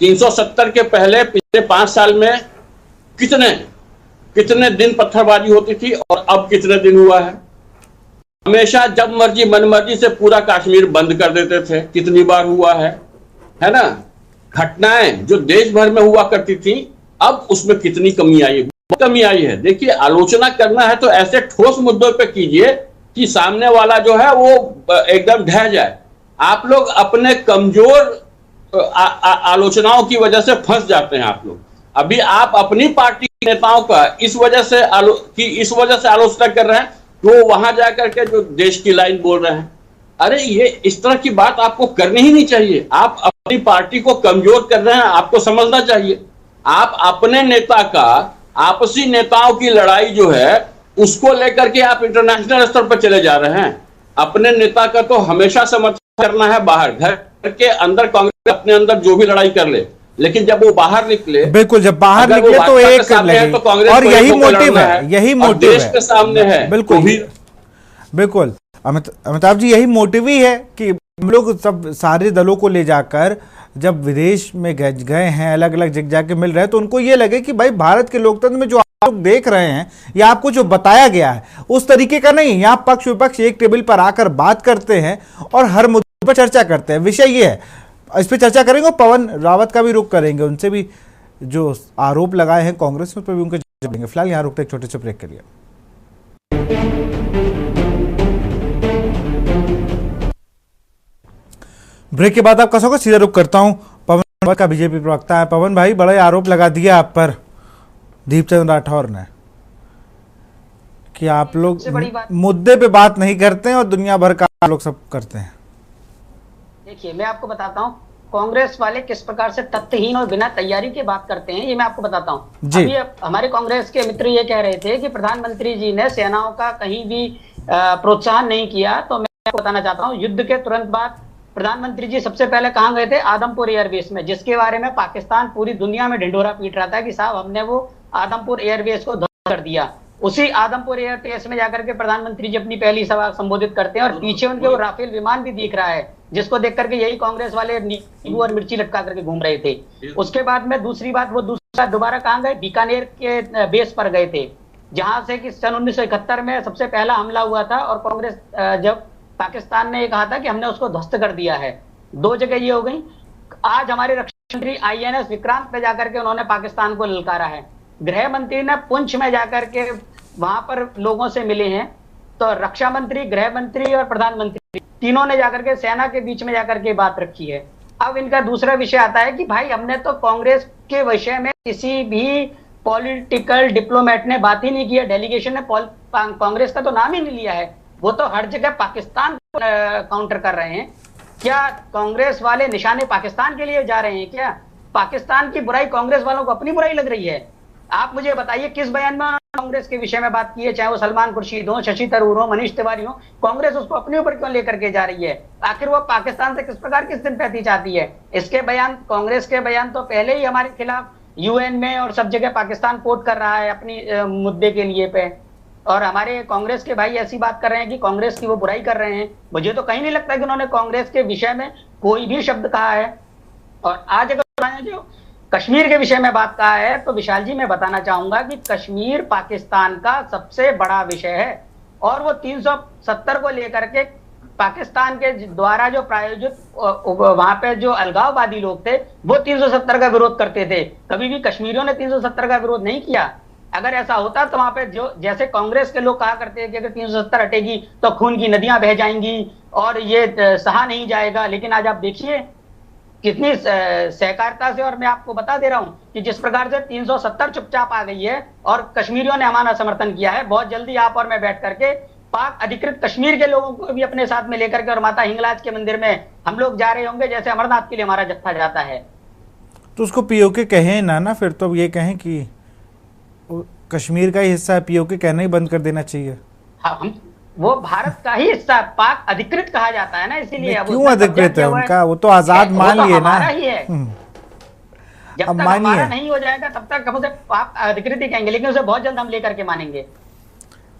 370 के पहले पिछले 5 साल में कितने दिन पत्थरबाजी होती थी और अब कितने दिन हुआ है। हमेशा जब मर्जी मनमर्जी से पूरा कश्मीर बंद कर देते थे, कितनी बार हुआ है ना। घटनाएं जो देश भर में हुआ करती थी अब उसमें कितनी कमी आई है, कमी आई है। देखिए, आलोचना करना है तो ऐसे ठोस मुद्दों पे कीजिए कि सामने वाला जो है वो एकदम ढह जाए। आप लोग अपने कमजोर आलोचनाओं की वजह से फंस जाते हैं। आप लोग अभी आप अपनी पार्टी के नेताओं का इस वजह से आलोचना कर रहे हैं तो वहां जाकर के जो देश की लाइन बोल रहे हैं। अरे ये इस तरह की बात आपको करनी ही नहीं चाहिए। आप अपनी पार्टी को कमजोर कर रहे हैं, आपको समझना चाहिए। आप अपने नेता का आपसी नेताओं की लड़ाई जो है उसको लेकर के आप इंटरनेशनल स्तर पर चले जा रहे हैं। अपने नेता का तो हमेशा समर्थन करना है, बाहर घर के अंदर कांग्रेस अपने अंदर जो भी लड़ाई कर ले, लेकिन जब वो बाहर निकले, बिल्कुल जब बाहर निकले तो एक लगे, तो कांग्रेस और यही मोटिव है, यही मोटिव देश के सामने है। बिल्कुल बिल्कुल अमिताभ जी, यही मोटिव ही है कि हम लोग सब सारे दलों को ले जाकर जब विदेश में गए हैं, अलग अलग जगह जाके मिल रहे हैं, तो उनको ये लगे कि भाई भारत के लोकतंत्र में जो आप लोग देख रहे हैं या आपको जो बताया गया है उस तरीके का नहीं है। यहाँ पक्ष विपक्ष एक टेबल पर आकर बात करते हैं और हर मुद्दे पर चर्चा करते हैं। विषय ये है, इस पर चर्चा करेंगे और पवन रावत का भी रुख करेंगे, उनसे भी जो आरोप लगाए हैं कांग्रेस में, उस पर भी उनके जवाब देंगे। फिलहाल यहाँ रुकते एक छोटे से ब्रेक के लिए। ब्रेक के बाद आपका स्वागत, सीधा रुख करता हूं पवन रावत का, बीजेपी प्रवक्ता है। पवन भाई, बड़े आरोप लगा दिया आप पर दीपचंद राठौर ने कि आप लोग मुद्दे पे बात नहीं करते हैं और दुनिया भर का आप लोग सब करते हैं। देखिए, मैं आपको बताता हूँ कांग्रेस वाले किस प्रकार से तथ्यहीन और बिना तैयारी के बात करते हैं, ये मैं आपको बताता हूँ। अभी हमारे कांग्रेस के मित्र ये कह रहे थे कि प्रधानमंत्री जी ने सेनाओं का कहीं भी प्रोत्साहन नहीं किया, तो मैं आपको बताना चाहता हूँ, युद्ध के तुरंत बाद प्रधानमंत्री जी सबसे पहले कहां गए थे? आदमपुर एयरबेस में, जिसके बारे में पाकिस्तान पूरी दुनिया में ढिंढोरा पीट रहा था कि साहब हमने वो आदमपुर एयरबेस को ध्वस्त कर दिया। उसी आदमपुर एयरबेस में जाकर के प्रधानमंत्री जी अपनी पहली सभा संबोधित करते हैं और पीछे उनके वो राफेल विमान भी दिख रहा है, जिसको देख करके यही कांग्रेस वाले नींबू और मिर्ची लटका करके घूम रहे थे। उसके बाद में दूसरी बात, वो दोबारा कहां गए? बीकानेर के बेस पर गए थे, जहां से कि सन 1971 में सबसे पहला हमला हुआ था और कांग्रेस जब पाकिस्तान ने कहा था कि हमने उसको ध्वस्त कर दिया है। दो जगह ये हो गई। आज हमारे रक्षा मंत्री INS विक्रांत पे जाकर के उन्होंने पाकिस्तान को ललकारा है। गृह मंत्री ने पुंछ में जाकर के वहां पर लोगों से मिले हैं, तो रक्षा मंत्री, गृह मंत्री और प्रधानमंत्री तीनों ने जाकर के सेना के बीच में जाकर के बात रखी है। अब इनका दूसरा विषय आता है कि भाई हमने तो कांग्रेस के विषय में किसी भी पॉलिटिकल डिप्लोमेट ने बात ही नहीं की है, डेलीगेशन ने कांग्रेस का तो नाम ही नहीं लिया है। वो तो हर जगह पाकिस्तान को काउंटर कर रहे हैं। क्या कांग्रेस वाले निशाने पाकिस्तान के लिए जा रहे हैं? क्या पाकिस्तान की बुराई कांग्रेस वालों को अपनी बुराई लग रही है? आप मुझे बताइए किस बयान में कांग्रेस के विषय में बात की है, चाहे वो सलमान खुर्शीद हो, शशि थरूर हो, मनीष तिवारी हो, कांग्रेस उसको अपने ऊपर क्यों लेकर के जा रही है? आखिर वो पाकिस्तान से किस प्रकार की सिंपैथी चाहती है? इसके बयान, कांग्रेस के बयान तो पहले ही हमारे खिलाफ UN में और सब जगह पाकिस्तान कोट कर रहा है अपनी मुद्दे के लिए पे, और हमारे कांग्रेस के भाई ऐसी बात कर रहे हैं कि कांग्रेस की वो बुराई कर रहे हैं। मुझे तो कहीं नहीं लगता कि उन्होंने कांग्रेस के विषय में कोई भी शब्द कहा है। और आज अगर जो कश्मीर के विषय में बात कहा है, तो विशाल जी मैं बताना चाहूंगा कि कश्मीर पाकिस्तान का सबसे बड़ा विषय है और वो 370 को लेकर के पाकिस्तान के द्वारा जो प्रायोजित वहां पे जो अलगाववादी लोग थे वो 370 का विरोध करते थे। कभी भी कश्मीरियों ने 370 का विरोध नहीं किया। अगर ऐसा होता तो वहां पे जो जैसे कांग्रेस के लोग कहा करते हैं कि अगर 370 हटेगी तो खून की नदियां बह जाएंगी और ये सहा नहीं जाएगा, लेकिन आज आप देखिए कितनी सहकारिता से, और मैं आपको बता दे रहा हूं कि जिस प्रकार से 370 चुपचाप आ गई है और कश्मीरियों ने हमारा समर्थन किया है। बहुत जल्दी आप और मैं बैठ करके पाक अधिकृत कश्मीर के लोगों को भी अपने साथ में लेकर के और माता हिंगलाज के मंदिर में हम लोग जा रहे होंगे, जैसे अमरनाथ के लिए हमारा जत्था जाता है। तो उसको POK कहें ना, फिर तो ये कहें कि कश्मीर का ही हिस्सा है, POK कहना ही बंद कर देना चाहिए। हाँ, वो भारत का ही हिस्सा, पाक अधिकृत कहा जाता है ना, इसीलिए। क्यों अधिकृत है उनका? वो तो आजाद मान लिए ना। जब तक हमारा नहीं हो जाएगा तब तक हम उसे पाक अधिकृत ही कहेंगे, लेकिन उसे बहुत जल्द हम लेकर के मानेंगे।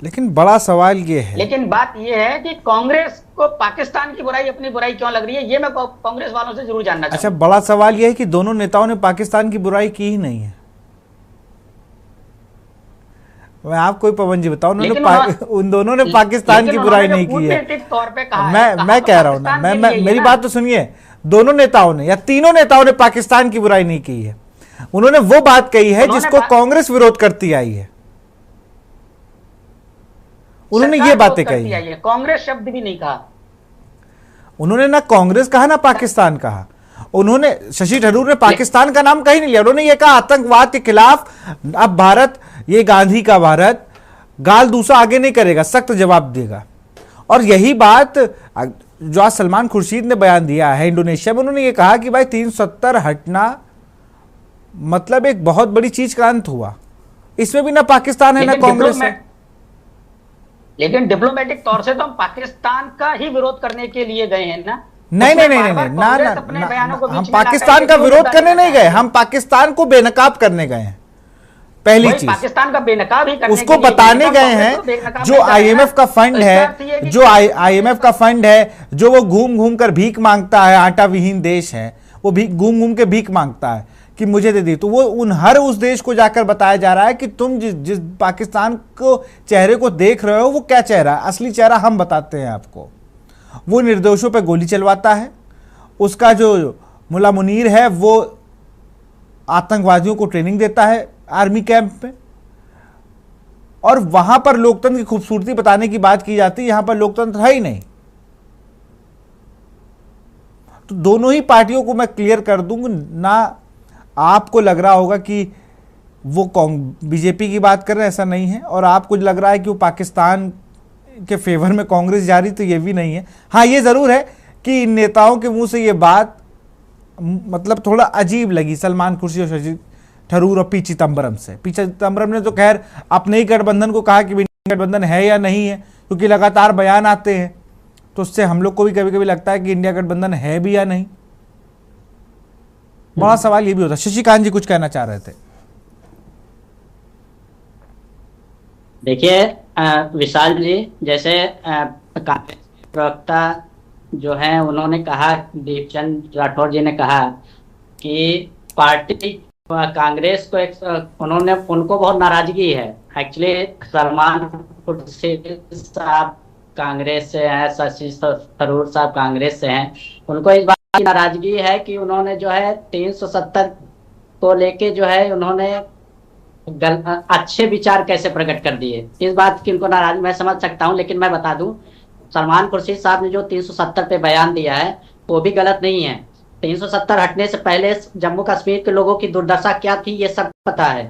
लेकिन बड़ा सवाल ये है, लेकिन बात ये है कि कांग्रेस को पाकिस्तान की बुराई अपनी बुराई क्यों लग रही है, ये मैं कांग्रेस वालों से जरूर जानना चाहूंगा। अच्छा, बड़ा सवाल ये है कि दोनों नेताओं ने पाकिस्तान की बुराई की ही नहीं है। मैं आपको पवन जी बताऊं, उन दोनों ने पाकिस्तान की बुराई नहीं की है। तौर पे कहा मैं कह रहा हूं ना, मेरी बात तो सुनिए। दोनों नेताओं ने या तीनों नेताओं ने पाकिस्तान की बुराई नहीं की है। उन्होंने वो बात कही है जिसको कांग्रेस विरोध करती आई है। उन्होंने ये बातें कही है, कांग्रेस शब्द भी नहीं कहा उन्होंने। ना कांग्रेस कहा ना पाकिस्तान कहा उन्होंने। शशि थरूर ने पाकिस्तान का नाम कहीं नहीं लिया। उन्होंने ये कहा आतंकवाद के खिलाफ अब भारत, ये गांधी का भारत गाल दूसरा आगे नहीं करेगा, सख्त जवाब देगा। और यही बात जो आज सलमान खुर्शीद ने बयान दिया है इंडोनेशिया में, उन्होंने ये कहा कि भाई 370 हटना मतलब एक बहुत बड़ी चीज का अंत हुआ। इसमें भी ना पाकिस्तान है ना कांग्रेस है। लेकिन डिप्लोमेटिक तौर से तो हम पाकिस्तान का ही विरोध करने के लिए गए हैं ना। नहीं नहीं नहीं नहीं ना ना, हम पाकिस्तान का विरोध करने नहीं गए, हम पाकिस्तान को बेनकाब करने गए हैं। पहली चीज पाकिस्तान का बेनकाब ही करने उसको बताने गए हैं जो आईएमएफ का फंड है, जो आईएमएफ का फंड है, जो वो घूम घूम कर भीख मांगता है, आटा विहीन देश है, वो घूम घूम के भीख मांगता है कि मुझे दे दी, तो वो उस देश को जाकर बताया जा रहा है कि तुम जिस पाकिस्तान को चेहरे को देख रहे हो वो क्या चेहरा है, असली चेहरा हम बताते हैं आपको। वो निर्दोषों पे गोली चलवाता है, उसका जो मुल्ला मुनीर है वो आतंकवादियों को ट्रेनिंग देता है आर्मी कैंप में, और वहां पर लोकतंत्र की खूबसूरती बताने की बात की जाती है, यहां पर लोकतंत्र है ही नहीं। तो दोनों ही पार्टियों को मैं क्लियर कर दूंगा ना, आपको लग रहा होगा कि वो बीजेपी की बात कर रहे हैं, ऐसा नहीं है, और आपको लग रहा है कि वो पाकिस्तान के फेवर में कांग्रेस जा रही, तो ये भी नहीं है। हाँ, ये जरूर है कि इन नेताओं के मुंह से ये बात मतलब थोड़ा अजीब लगी सलमान खुर्शीद और शशि थरूर और पी चिदम्बरम से। पी चिदम्बरम ने तो खैर अपने ही गठबंधन को कहा कि गठबंधन है या नहीं है, क्योंकि लगातार बयान आते हैं, तो उससे हम लोग को भी कभी कभी लगता है कि इंडिया गठबंधन है भी या नहीं। बड़ा सवाल ये भी होता है। शशिकांत जी कुछ कहना चाह रहे थे। देखिए विशाल जी, जैसे कांग्रेस प्रवक्ता जो है उन्होंने कहा, दीपचंद राठौर जी ने कहा कि पार्टी कांग्रेस को उन्होंने उनको बहुत नाराजगी है। एक्चुअली सलमान खुर्शीद साहब कांग्रेस से हैं, शशि थरूर साहब कांग्रेस से हैं, उनको इस बात की नाराजगी है कि उन्होंने जो है 370 को लेके जो है उन्होंने अच्छे विचार कैसे प्रकट कर दिए, इस बात की उनको नाराज मैं समझ सकता हूं। लेकिन मैं बता दूं, सलमान खुर्शीद साहब ने जो 370 पे बयान दिया है वो भी गलत नहीं है। 370 हटने से पहले जम्मू कश्मीर के लोगों की दुर्दशा क्या थी ये सब पता है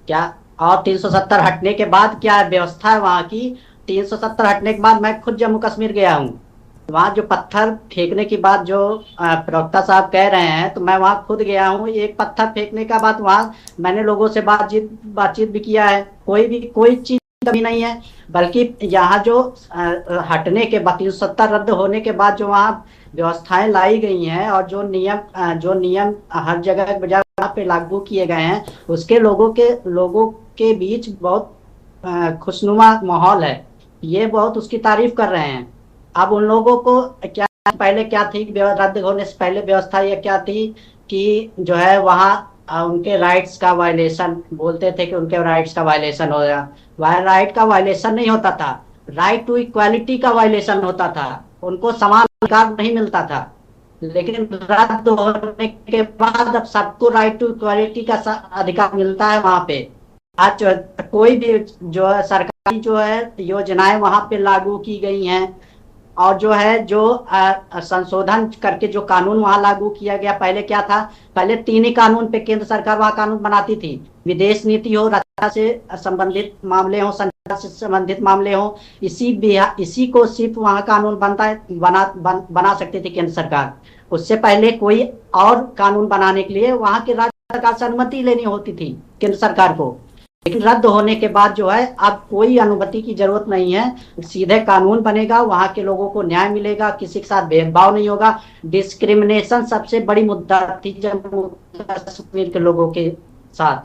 क्या, और 370 हटने के बाद क्या व्यवस्था है वहां की। 370 हटने के बाद मैं खुद जम्मू कश्मीर गया हूँ, वहां जो पत्थर फेंकने की बात जो प्रवक्ता साहब कह रहे हैं, तो मैं वहां खुद गया हूँ। एक पत्थर फेंकने का बाद वहां मैंने लोगों से बातचीत भी किया है, कोई चीज कभी नहीं है। बल्कि यहाँ जो हटने के बाद 370 रद्द होने के बाद जो वहाँ व्यवस्थाएं लाई गई हैं और जो नियम हर जगह पे लागू किए गए हैं, उसके लोगों के बीच बहुत खुशनुमा माहौल है, ये बहुत उसकी तारीफ कर रहे हैं। अब उन लोगों को क्या पहले क्या थी, रद्द होने से पहले व्यवस्था ये क्या थी कि जो है वहाँ उनके राइट्स का वायलेशन, बोलते थे कि उनके राइट्स का वायलेशन हो गया। वह राइट का वायलेशन नहीं होता था, राइट टू इक्वालिटी का वायलेशन होता था, उनको समान अधिकार नहीं मिलता था। लेकिन रद्द होने के बाद अब सबको राइट टू इक्वालिटी का अधिकार मिलता है वहां पे। आज कोई भी जो है सरकारी जो है योजनाएं वहां पे लागू की गई हैं, और जो है जो संशोधन करके जो कानून वहां लागू किया गया। पहले क्या था, पहले 3 ही कानून पे केंद्र सरकार वहां कानून बनाती थी, विदेश नीति हो, रक्षा से संबंधित मामले हो, संचार से संबंधित मामले हो, इसी को सिर्फ वहां कानून बना सकती थी केंद्र सरकार। उससे पहले कोई और कानून बनाने के लिए वहां के राज्य सरकार से अनुमति लेनी होती थी केंद्र सरकार को। लेकिन रद्द होने के बाद जो है अब कोई अनुमति की जरूरत नहीं है, सीधे कानून बनेगा, वहां के लोगों को न्याय मिलेगा, किसी के साथ भेदभाव नहीं होगा। डिस्क्रिमिनेशन सबसे बड़ी मुद्दा थी जम्मू कश्मीर के लोगों के साथ।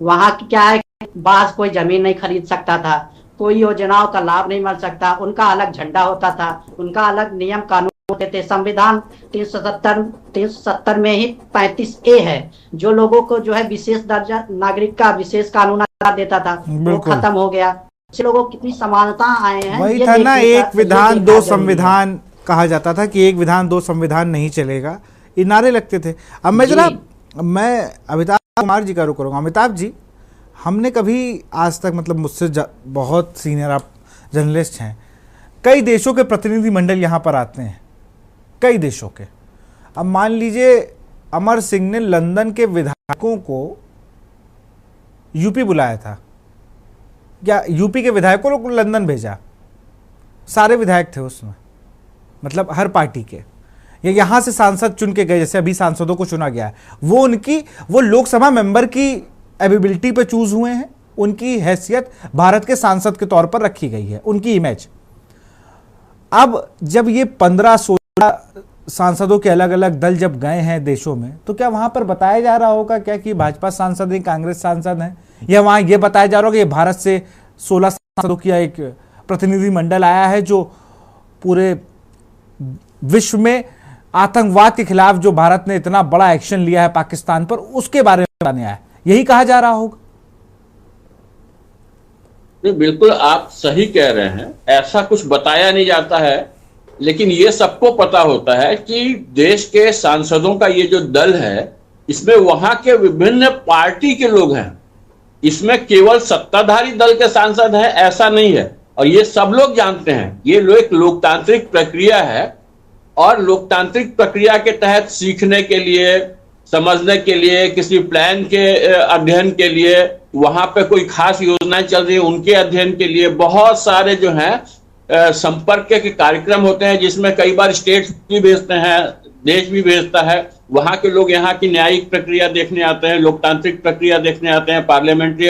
वहां की क्या है, बाहर कोई जमीन नहीं खरीद सकता था, कोई योजनाओं का लाभ नहीं मिल सकता, उनका अलग झंडा होता था, उनका अलग नियम कानून होते थे। संविधान 370 में ही 35A है जो लोगों को जो है विशेष दर्जा नागरिक का विशेष कानून देता था, वो खत्म हो गया। लोगों को कितनी समानता आए हैं, वही था ना, एक विधान दो संविधान कहा जाता था कि एक विधान दो संविधान नहीं चलेगा, ये नारे लगते थे। अब मैं अमिताभ कुमार जी का रुख करूंगा। अमिताभ जी, हमने कभी आज तक मतलब मुझसे बहुत सीनियर आप जर्नलिस्ट हैं, कई देशों के प्रतिनिधि मंडल यहाँ पर आते हैं, कई देशों के। अब मान लीजिए अमर सिंह ने लंदन के विधायकों को यूपी बुलाया था, क्या यूपी के विधायकों को लंदन भेजा? सारे विधायक थे उसमें, मतलब हर पार्टी के, या यहाँ से सांसद चुन के गए, जैसे अभी सांसदों को चुना गया है, वो लोकसभा मेंबर की एबिलिटी पे चूज हुए हैं, उनकी हैसियत भारत के सांसद के तौर पर रखी गई है, उनकी इमेज। अब जब ये 15-16 सांसदों के अलग अलग दल जब गए हैं देशों में, तो क्या वहां पर बताया जा रहा होगा क्या कि भाजपा सांसद हैं, कांग्रेस सांसद हैं, या वहां ये बताया जा रहा होगा कि भारत से 16 सांसदों की एक प्रतिनिधि मंडल आया है जो पूरे विश्व में आतंकवाद के खिलाफ जो भारत ने इतना बड़ा एक्शन लिया है पाकिस्तान पर, उसके बारे में बताने आया है, यही कहा जा रहा होगा? नहीं, बिल्कुल आप सही कह रहे हैं, ऐसा कुछ बताया नहीं जाता है, लेकिन ये सबको पता होता है कि देश के सांसदों का ये जो दल है, इसमें वहां के विभिन्न पार्टी के लोग हैं। इसमें केवल सत्ताधारी दल के सांसद हैं ऐसा नहीं है, और ये सब लोग जानते हैं ये एक लोकतांत्रिक प्रक्रिया है, और लोकतांत्रिक प्रक्रिया के तहत सीखने के लिए, समझने के लिए, किसी प्लान के अध्ययन के लिए, वहां पे कोई खास योजनाएं चल रही है उनके अध्ययन के लिए बहुत सारे जो हैं संपर्क के कार्यक्रम होते हैं, जिसमें कई बार स्टेट भी भेजते हैं, देश भी भेजता है। वहां के लोग यहाँ की न्यायिक प्रक्रिया देखने आते हैं, लोकतांत्रिक प्रक्रिया देखने आते हैं, पार्लियामेंट्री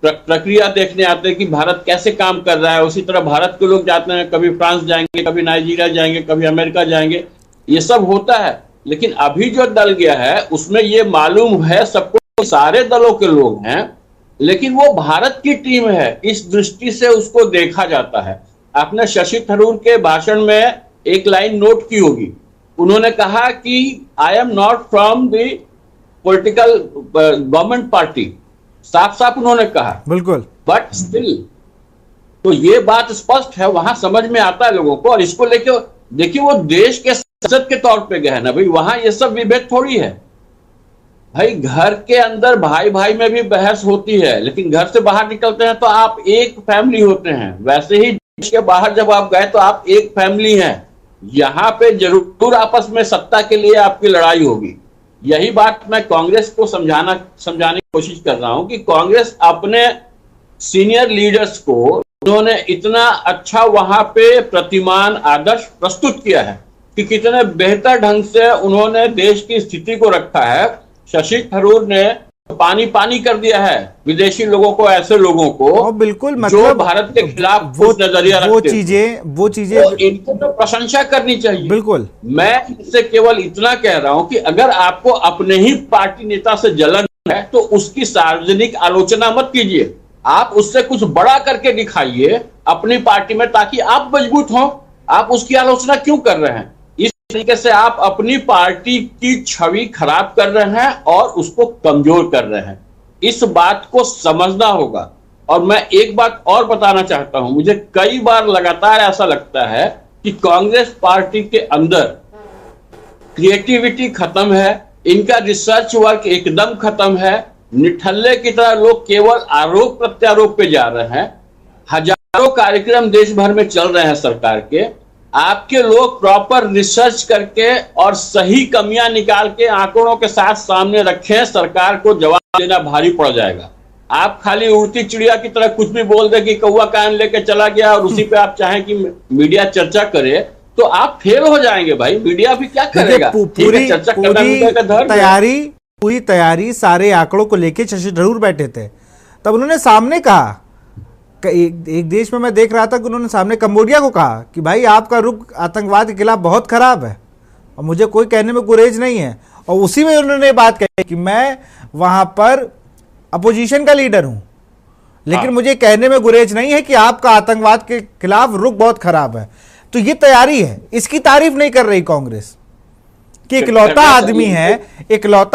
प्रक्रिया देखने आते हैं कि भारत कैसे काम कर रहा है। उसी तरह भारत के लोग जाते हैं, कभी फ्रांस जाएंगे, कभी नाइजीरिया जाएंगे, कभी अमेरिका जाएंगे, ये सब होता है। लेकिन अभी जो दल गया है उसमें ये मालूम है सबको, सारे दलों के लोग हैं, लेकिन वो भारत की टीम है, इस दृष्टि से उसको देखा जाता है। आपने शशि थरूर के भाषण में एक लाइन नोट की होगी, उन्होंने कहा कि I am not from the political government party, साफ साफ उन्होंने कहा, बिल्कुल, बट स्टिल, तो ये बात स्पष्ट है, वहां समझ में आता है लोगों को। और इसको लेके देखिए वो देश के सांसद के तौर पे गए हैं ना भाई, वहां ये सब विभेद थोड़ी है भाई। घर के अंदर भाई भाई में भी बहस होती है, लेकिन घर से बाहर निकलते हैं तो आप एक फैमिली होते हैं। वैसे ही देश के बाहर जब आप गए तो आप एक फैमिली हैं। यहाँ पे जरूर आपस में सत्ता के लिए आपकी लड़ाई होगी। यही बात मैं कांग्रेस को समझाने की कोशिश कर रहा हूं कि कांग्रेस अपने सीनियर लीडर्स को उन्होंने इतना अच्छा वहां पे प्रतिमान आदर्श प्रस्तुत किया है कि कितने बेहतर ढंग से उन्होंने देश की स्थिति को रखा है। शशि थरूर ने पानी पानी कर दिया है विदेशी लोगों को, ऐसे लोगों को बिल्कुल, मतलब जो भारत के खिलाफ वो नजरिया रखते वो चीजें तो इनको तो प्रशंसा करनी चाहिए। बिल्कुल, मैं इससे केवल इतना कह रहा हूं कि अगर आपको अपने ही पार्टी नेता से जलन है तो उसकी सार्वजनिक आलोचना मत कीजिए, आप उससे कुछ बड़ा करके दिखाइए अपनी पार्टी में, ताकि आप मजबूत हो। आप उसकी आलोचना क्यों कर रहे हैं? इस तरीके से आप अपनी पार्टी की छवि खराब कर रहे हैं और उसको कमजोर कर रहे हैं। इस बात को समझना होगा। और मैं एक बात और बताना चाहता हूं, मुझे कई बार लगातार ऐसा लगता है कि कांग्रेस पार्टी के अंदर क्रिएटिविटी खत्म है, इनका रिसर्च वर्क एकदम खत्म है। निठल्ले की तरह लोग केवल आरोप प्रत्यारोप पे जा रहे हैं। हजारों कार्यक्रम देश भर में चल रहे हैं सरकार के, आपके लोग प्रॉपर रिसर्च करके और सही कमियां निकाल के आंकड़ों के साथ सामने रखें, सरकार को जवाब देना भारी पड़ जाएगा। आप खाली उड़ती चिड़िया की तरह कुछ भी बोल दे कि कौवा कान लेके चला गया और उसी पे आप चाहें कि मीडिया चर्चा करे, तो आप फेल हो जाएंगे भाई। मीडिया भी क्या करेगा? पूरी तैयारी सारे आंकड़ों को लेके शशि थरूर बैठे थे, तब उन्होंने सामने कहा, एक देश में मैं देख रहा था कि उन्होंने सामने कंबोडिया को कहा कि भाई आपका रुख आतंकवाद के खिलाफ बहुत खराब है और मुझे कोई कहने में गुरेज नहीं है। और उसी में उन्होंने बात कही कि मैं वहां पर अपोजिशन का लीडर हूं, लेकिन मुझे कहने में गुरेज नहीं है कि आपका आतंकवाद के खिलाफ रुख बहुत खराब है। तो ये तैयारी है, इसकी तारीफ नहीं कर रही कांग्रेस कि इकलौता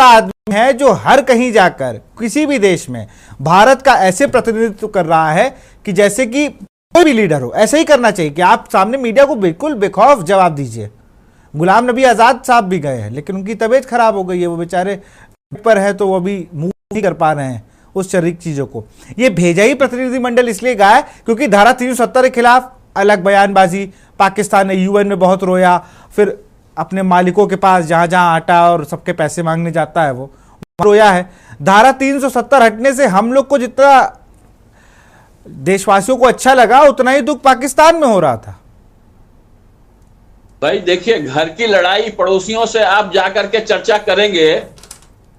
आदमी है जो हर कहीं जाकर किसी भी देश में भारत का ऐसे प्रतिनिधित्व कर रहा है कि जैसे कि कोई भी लीडर हो। ऐसे ही करना चाहिए कि आप सामने मीडिया को बिल्कुल बेखौफ जवाब दीजिए। गुलाम नबी आजाद साहब भी गए हैं, लेकिन उनकी तबीयत खराब हो गई है, वो बेचारे पर है, तो वो अभी मुंह नहीं कर पा रहे हैं उस शारीरिक चीजों को। ये भेजा ही प्रतिनिधिमंडल इसलिए गया है क्योंकि धारा 370 के खिलाफ अलग बयानबाजी, पाकिस्तान ने यूएन में बहुत रोया, फिर अपने मालिकों के पास जहां जहां आटा और सबके पैसे मांगने जाता है वो रोया है। धारा 370 हटने से हम लोग को जितना देशवासियों को अच्छा लगा, उतना ही दुख पाकिस्तान में हो रहा था। भाई देखिए, घर की लड़ाई पड़ोसियों से आप जाकर के चर्चा करेंगे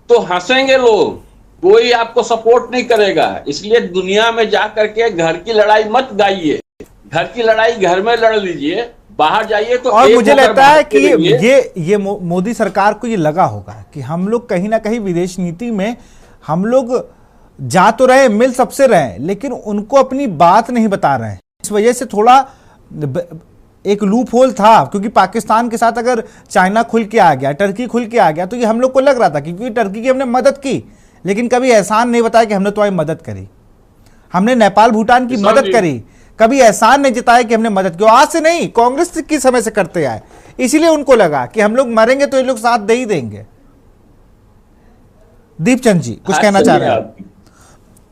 तो हंसेंगे लोग, कोई आपको सपोर्ट नहीं करेगा। इसलिए दुनिया में जा करके घर की लड़ाई मत गाइए, घर की लड़ाई घर में लड़ लीजिए, बाहर जाइए तो। और मुझे लगता है कि ये मोदी सरकार को ये लगा होगा कि हम लोग कहीं ना कहीं विदेश नीति में हम लोग जा तो रहे, मिल सबसे रहे, लेकिन उनको अपनी बात नहीं बता रहे हैं। इस वजह से थोड़ा एक लूप होल था, क्योंकि पाकिस्तान के साथ अगर चाइना खुल के आ गया, टर्की खुल के आ गया, तो ये हम लोग को लग रहा था क्योंकि टर्की की हमने मदद की, लेकिन कभी एहसान नहीं बताया कि हमने तुम्हारी मदद करी। हमने नेपाल भूटान की मदद करी, कभी एहसान नहीं जताया कि हमने मदद की। आज से नहीं, कांग्रेस की समय से करते आए, इसीलिए उनको लगा कि हम लोग मरेंगे तो ये लोग साथ दे ही देंगे। दीपचंद जी कुछ कहना चाह रहे हैं?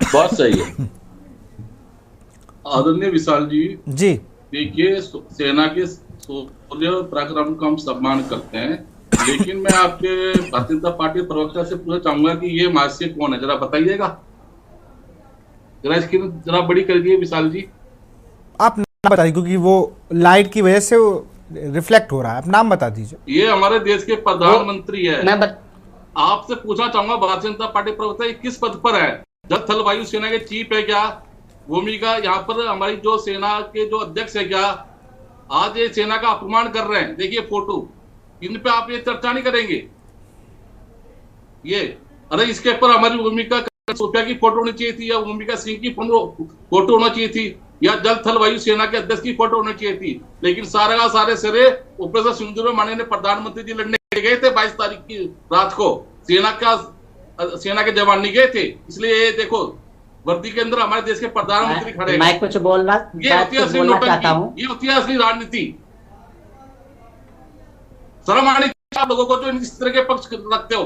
बहुत सही है आदरणीय विशाल जी। देखिए, सेना के शौर्य पराक्रम का हम सम्मान करते हैं, लेकिन मैं आपके भारतीय जनता पार्टी प्रवक्ता से पूछना चाहूंगा कि ये महाशय कौन है, जरा बताइएगा, जरा स्क्रीन जरा बड़ी कर दिए विशाल जी। आप नाम बताइए, क्योंकि वो लाइट की वजह से वो रिफ्लेक्ट हो रहा है, आप नाम बता दीजिए। ये हमारे देश के प्रधानमंत्री है। आपसे पूछना चाहूंगा भारतीय जनता पार्टी प्रवक्ता, ये किस पद पर है? जल थल वायु सेना के चीफ है क्या? भूमिका यहाँ पर हमारी जो सेना के जो अध्यक्ष है क्या? आज ये सेना का अपमान कर रहे हैं, देखिए फोटो, इन पे आप ये चर्चा नहीं करेंगे? ये अरे इसके ऊपर हमारी भूमिका सोफिया की फोटो होनी चाहिए थी, या भूमिका सिंह की फोटो होना चाहिए थी, या जल थल वायु सेना के अध्यक्ष की फोटो होनी चाहिए थी। लेकिन सारे का सारे सिरे ऑपरेशन सिंदूर में माननीय प्रधानमंत्री जी लड़ने गए थे 22 तारीख की रात को, सेना के जवान नहीं गए थे। इसलिए ये देखो वर्दी के अंदर हमारे देश के प्रधानमंत्री खड़े हैं। मैं कुछ बोलना चाहता हूँ। ये होती है असली राजनीति। शर्म आनी चाहिए आप लोगों को जो इस तरह के पक्ष रखते हो।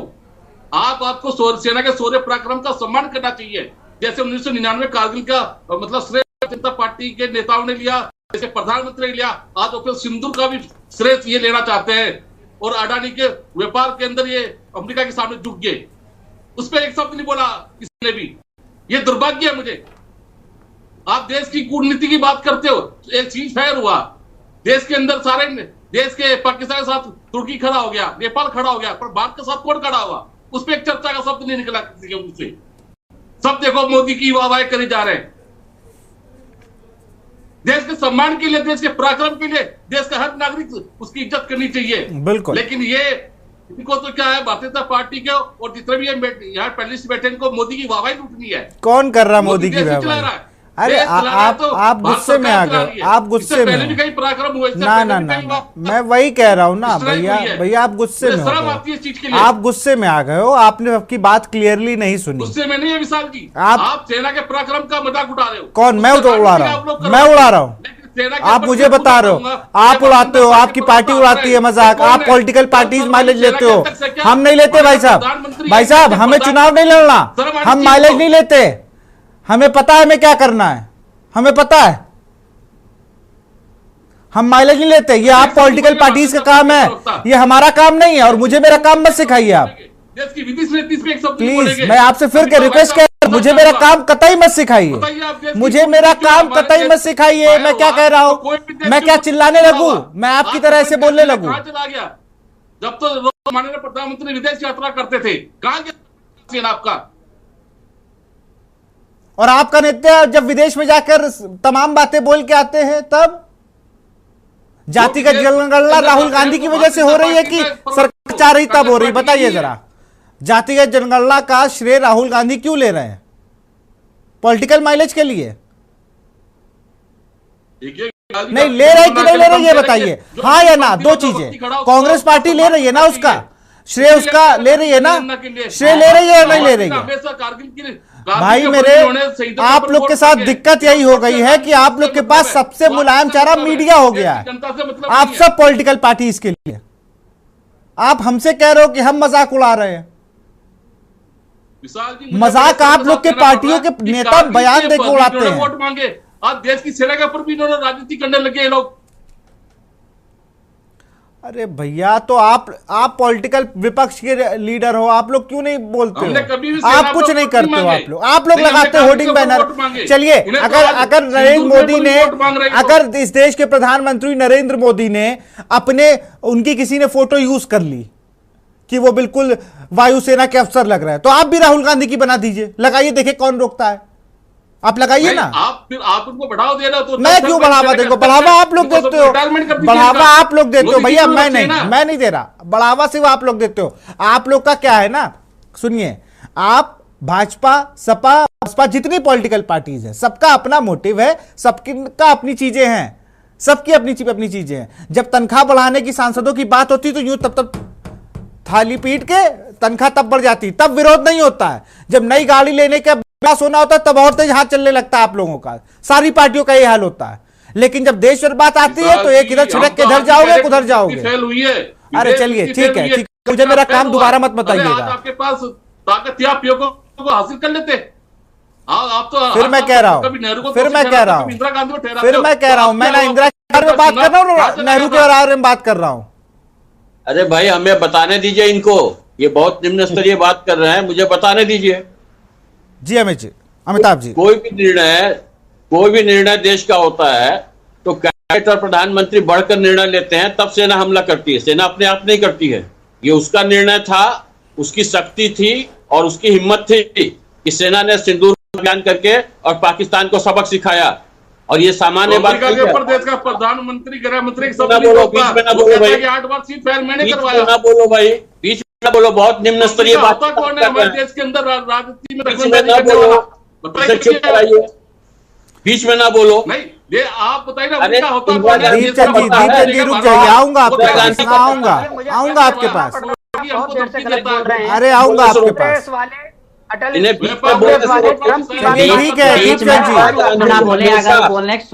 आपको सेना के शौर्य पराक्रम का सम्मान करना चाहिए, जैसे 1999 कारगिल का मतलब श्रेय जनता पार्टी के नेताओं ने लिया, जैसे प्रधानमंत्री ने लिया। आज ऑपरेशन सिंदूर का भी श्रेय ये लेना चाहते हैं, और अडानी के व्यापार के अंदर ये अमेरिका के सामने झुक गए, उस पर एक शब्द नहीं बोला किसी ने भी। ये दुर्भाग्य है मुझे। आप देश की कूटनीति की बात करते हो, एक चीज फायर हुआ देश के अंदर, सारे देश के पाकिस्तान के साथ तुर्की खड़ा हो गया, नेपाल खड़ा हो गया, पर भारत के साथ कौन खड़ा हुआ? उस पर एक चर्चा का शब्द नहीं निकला किसी के मुंह से। सब देखो मोदी की वाहवाही करे जा रहे हैं। देश के सम्मान के लिए, देश के पराक्रम के लिए देश का हर नागरिक उसकी इज्जत करनी चाहिए। बिल्कुल। लेकिन ये इनको तो क्या है, भारतीय जनता पार्टी के और जितने भी यहाँ पैनलिस्ट बैठे इनको मोदी की वाहवाही लूटनी है। कौन कर रहा मोदी की वाहवाही? अरे आप गुस्से में आ गए, आप गुस्से में ना, मैं वही कह रहा हूँ ना भैया आप गुस्से में हो, आप गुस्से में आ गए हो, आपने आपकी बात क्लियरली नहीं सुनी। गुस्से में नहीं है विशाल जी, आप सेना के पराक्रम का मजाक उड़ा रहे हो। कौन? मैं उड़ा रहा हूँ? मैं उड़ा रहा हूँ? आप मुझे बता रहे हो, आप उड़ाते हो, आपकी पार्टी उड़ाती है मजाक, आप पॉलिटिकल पार्टीज माइलेज लेते हो, हम नहीं लेते भाई साहब। भाई साहब हमें चुनाव नहीं लड़ना, हम माइलेज नहीं लेते, हमें पता है हमें क्या करना है, हमें पता है, हम माइलेज नहीं लेते। ये आप पॉलिटिकल पार्टीज का काम है, ये हमारा काम नहीं है, और मुझे मेरा काम मत सिखाइए आप प्लीज। मैं आपसे फिर के रिक्वेस्ट कर, मुझे मेरा काम कतई मत सिखाइए, मुझे मेरा काम कतई मत सिखाइए। मैं क्या कह रहा हूं? मैं क्या चिल्लाने लगूं? मैं आपकी तरह ऐसे बोलने लगूं? जब तो माननीय प्रधानमंत्री विदेश यात्रा करते थे, कहां गया आपका? और आपका नेता जब विदेश में जाकर तमाम बातें बोल के आते हैं, तब जातिगत जनगणना राहुल गांधी की वजह से हो रही है कि सरकार चाह रही तब हो रही? बताइए जरा, जातिगत जनगणना का श्रेय राहुल गांधी क्यों ले रहे हैं? पॉलिटिकल माइलेज के लिए? नहीं ले रहे कि नहीं ले रहे ये बताइए, हाँ या ना, दो चीजें। कांग्रेस पार्टी ले रही है ना, उसका श्रेय उसका ले रही है ना, श्रेय ले रही है या नहीं ले रही है? भाई मेरे, आप लोग के साथ दिक्कत यही हो गई है कि आप लोग के पास सबसे मुलायम चारा मीडिया हो गया है। आप सब पॉलिटिकल पार्टी इसके लिए, आप हमसे कह रहे हो कि हम मजाक उड़ा रहे हैं। मजाक आप लोग के पार्टियों के नेता बयान देकर उड़ाते हैं। वोट मांगे, आज देश की सेना के ऊपर भी इन्होंने राजनीति करने लगे लोग। अरे भैया, तो आप पॉलिटिकल विपक्ष के लीडर हो, आप लोग क्यों नहीं बोलते हो? आप कुछ नहीं करते हो, आप लोग लगाते हो होर्डिंग बैनर। चलिए, अगर नरेंद्र मोदी ने, अगर इस देश के प्रधानमंत्री नरेंद्र मोदी ने उनकी किसी ने फोटो यूज कर ली, कि वो बिल्कुल वायुसेना के अफसर लग रहे हैं, तो आप भी राहुल गांधी की बना दीजिए, लगाइए, देखिए कौन रोकता है। आप लगाइए ना। आप उनको बढ़ावा दे रहे हो तो मैं क्यों बढ़ावा देंगे? बढ़ावा आप लोग देते हो, बढ़ावा आप लोग देते हो भैया, मैं नहीं दे रहा। बढ़ावा सिर्फ आप लोग देते हो। आप लोग का क्या है ना, सुनिए, आप भाजपा, सपा, बसपा, जितनी पॉलिटिकल पार्टीज है, सबका अपना मोटिव है, सबका अपनी चीजें हैं, सबकी अपनी चीजें हैं। जब तनख्वाह बढ़ाने की सांसदों की बात होती तो यूं तब थाली पीट के तनख्वाह तब बढ़ जाती, तब विरोध नहीं होता है। जब नई गाड़ी लेने का प्रयास होना होता है तब और तेज हाथ चलने लगता है आप लोगों का। सारी पार्टियों का ये हाल होता है। लेकिन जब देश पर बात आती है तो एक इधर छिड़क के इधर जाओगे, उधर जाओगे। अरे चलिए, ठीक है, मुझे मेरा काम दोबारा मत बताइएगा। आपके पास ताकत थी, आप को हासिल कर लेते। आप तो फिर मैं कह रहा हूं, मैं ना इंदिरा के बारे में बात कर रहा हूँ, नेहरू के बारे में बात कर रहा हूं। अरे भाई, हमें बताने दीजिए इनको, ये बहुत निम्न स्तरीय बात कर रहे हैं, मुझे बताने दीजिए। जी अमिताभ जी, कोई भी निर्णय देश का होता है तो कैबिनेट और प्रधानमंत्री बढ़कर निर्णय लेते हैं, तब सेना हमला करती है। सेना अपने आप नहीं करती है। ये उसका निर्णय था, उसकी शक्ति थी और उसकी हिम्मत थी कि सेना ने सिंदूर अभियान करके और पाकिस्तान को सबक सिखाया। और ये सामान्य बात नहीं है। प्रदेश का प्रधानमंत्री, गृह मंत्री बीच में ना बोलो भाई, 8 बार सीट फाइल मैंने बीच करवाया। में ना बोलो भाई, बीच में ना बोलो, बहुत निम्न स्तरीय बात कौन है हमारे देश के अंदर राजनीति में? बीच में ना बोलो, चुप कराइए, बीच में ना बोलो। नहीं, ये आप बताइए ना, अरे होता दीपचंद जी रुक जाइए, आऊंगा आपके पास, आऊंगा आपके पास, अरे आऊंगा आपके पास। अटल ठीक है दीपचंद जी,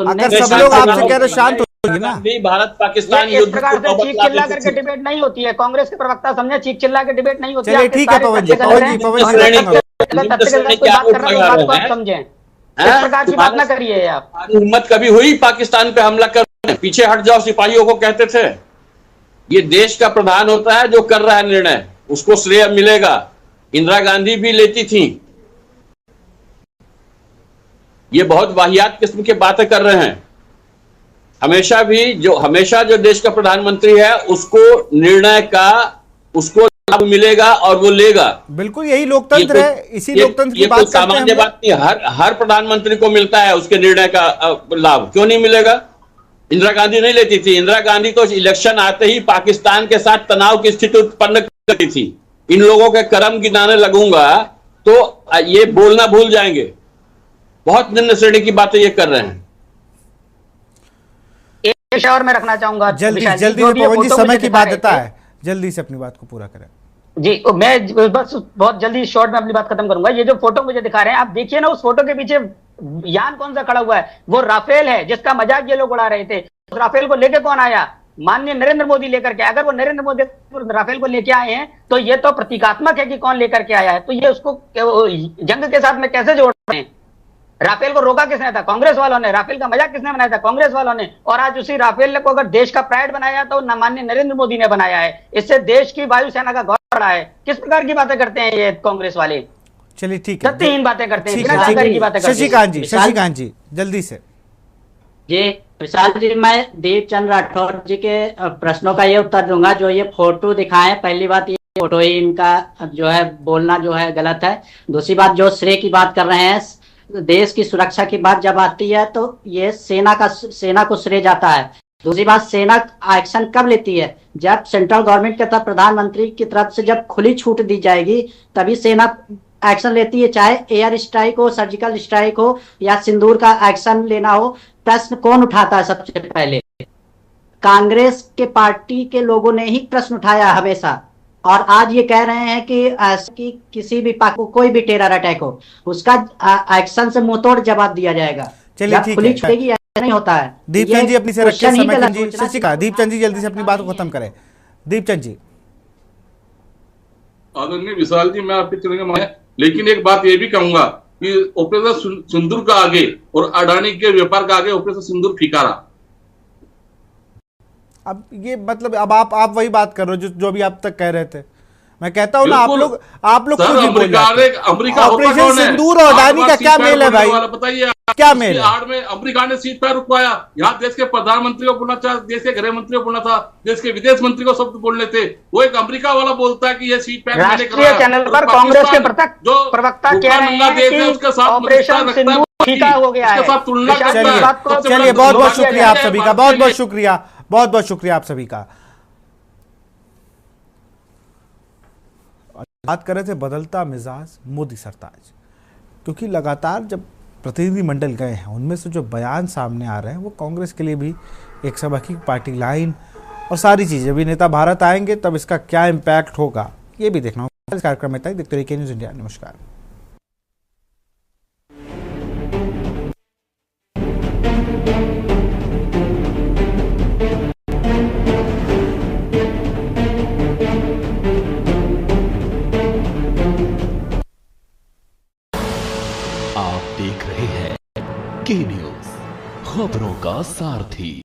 अगर सब लोग आपसे कह रहे शांत होगी ना। भारत पाकिस्तान इस प्रकार से चीख चिल्ला करके डिबेट नहीं होती है। कांग्रेस के प्रवक्ता समझे, चीख चिल्ला के डिबेट नहीं होती है। चलिए ठीक है पवन जी, समझे, इस प्रकार की बात ना करिए आप। हिम्मत कभी हुई पाकिस्तान पे हमला करने? पीछे हट जाओ सिपाहियों को कहते थे। ये देश का प्रधान होता है जो कर रहा है निर्णय, उसको श्रेय मिलेगा। इंदिरा गांधी भी लेती थी। ये बहुत वाहियात किस्म की बातें कर रहे हैं। हमेशा जो देश का प्रधानमंत्री है उसको निर्णय का उसको लाभ मिलेगा और वो लेगा। बिल्कुल यही लोकतंत्र है, इसी लोकतंत्र की बात करते हैं। सामान्य बात नहीं, हर प्रधानमंत्री को मिलता है उसके निर्णय का लाभ, क्यों नहीं मिलेगा? इंदिरा गांधी नहीं लेती थी। इंदिरा गांधी तो इलेक्शन आते ही पाकिस्तान के साथ तनाव की स्थिति उत्पन्न करती थी। इन लोगों के कर्म गिनाने लगूंगा तो ये बोलना भूल जाएंगे। बहुत निम्न श्रेणी की बातें ये कर रहे हैं। एक और मैं रखना चाहूंगा, जल्दी से पवन जी, समय की बाध्यता है, जल्दी से अपनी बात को पूरा करें। जी, मैं बस बहुत जल्दी शॉर्ट में अपनी बात खत्म करूंगा। ये जो फोटो मुझे दिखा रहे हैं, आप देखिए ना, उस फोटो के पीछे यान कौन सा खड़ा हुआ है? वो राफेल है, जिसका मजाक ये लोग उड़ा रहे थे। उस राफेल को लेके कौन आया? माननीय नरेंद्र मोदी लेकर के। अगर वो नरेंद्र मोदी राफेल को लेके आए हैं तो ये तो प्रतीकात्मक है कि कौन लेकर के आया है। तो ये उसको जंग के साथ में कैसे जोड़ रहे हैं? राफेल को रोका किसने था? कांग्रेस वालों ने। राफेल का मजाक किसने बनाया था? कांग्रेस वालों ने। और आज उसी राफेल को अगर देश का प्राइड बनाया तो माननीय नरेंद्र मोदी ने बनाया है। इससे देश की वायुसेना का गौरव बढ़ा है। किस प्रकार की बातें करते हैं ये कांग्रेस वाले? चलिए ठीक है, सत्यहीन बातें करते हैं, शशिकांत जी जल्दी से। जी विशाल जी, मैं दीपचंद राठौर जी के प्रश्नों का ये उत्तर दूंगा। जो ये फोटो दिखाए, पहली बात ये फोटो ही इनका जो है बोलना जो है गलत है। दूसरी बात, जो श्रेय की बात कर रहे हैं, देश की सुरक्षा की बात जब आती है तो ये सेना को श्रेय जाता है। दूसरी बात, सेना एक्शन कब लेती है? जब सेंट्रल गवर्नमेंट के तरफ, प्रधानमंत्री की तरफ से जब खुली छूट दी जाएगी तभी सेना एक्शन लेती है। चाहे एयर स्ट्राइक हो, सर्जिकल स्ट्राइक हो या सिंदूर का एक्शन लेना हो। प्रश्न कौन उठाता है? सबसे पहले कांग्रेस के पार्टी के लोगों ने ही प्रश्न उठाया हमेशा। और आज ये कह रहे हैं कि किसी भी कोई भी टेरर अटैक हो उसका एक्शन से मुंहतोड़ जवाब दिया जाएगा। चलिए ठीक है, छूटेगी ऐसा नहीं होता है। दीपचंद जी अपनी से रखिए, समय जी, शशिका, दीपचंद जी जल्दी से अपनी बात को खत्म करें। दीपचंद जी। आदरणीय विशाल जी, मैं आपके चलेंगे, लेकिन एक बात ये भी कहूंगा कि ऑपरेशन सिंदूर का आगे और अडानी के व्यापार का आगे ऑपरेशन सिंदूर फीका रहा। अब ये मतलब अब आप वही बात कर रहे हो जो भी आप तक कह रहे थे। मैं कहता हूं ना, आप लोग खुद ही बोल रहे हैं। अमेरिका ऑपरेशन सिंदूर और अडानी का क्या मेल है भाई? बताइए। क्या मेल है? आड़ में अमेरिका ने सीट पर रुकवाया। यहाँ देश के प्रधानमंत्री को बोलना था, देश के गृह मंत्री को बोलना था, देश के विदेश मंत्री को शब्द बोलने थे। वो एक अमेरिका वाला बोलता है कि ये सीट पर राष्ट्रीय चैनल पर कांग्रेस के प्रवक्ता कह रहे हैं कि ऑपरेशन सिंदूर फीका हो गया है। चलिए बहुत बहुत शुक्रिया आप सभी का, बहुत बहुत शुक्रिया, बहुत बहुत शुक्रिया आप सभी का। बात कर रहे थे बदलता मिजाज मोदी सरताज, क्योंकि लगातार जब प्रतिनिधिमंडल गए हैं उनमें से जो बयान सामने आ रहे हैं वो कांग्रेस के लिए भी एक सबक की पार्टी लाइन और सारी चीजें। अभी नेता भारत आएंगे तब इसका क्या इम्पैक्ट होगा ये भी देखना होगा। इस कार्यक्रम में तक देखते रहिए के न्यूज़ इंडिया। नमस्कार। आप देख रहे हैं के न्यूज़, खबरों का सारथी।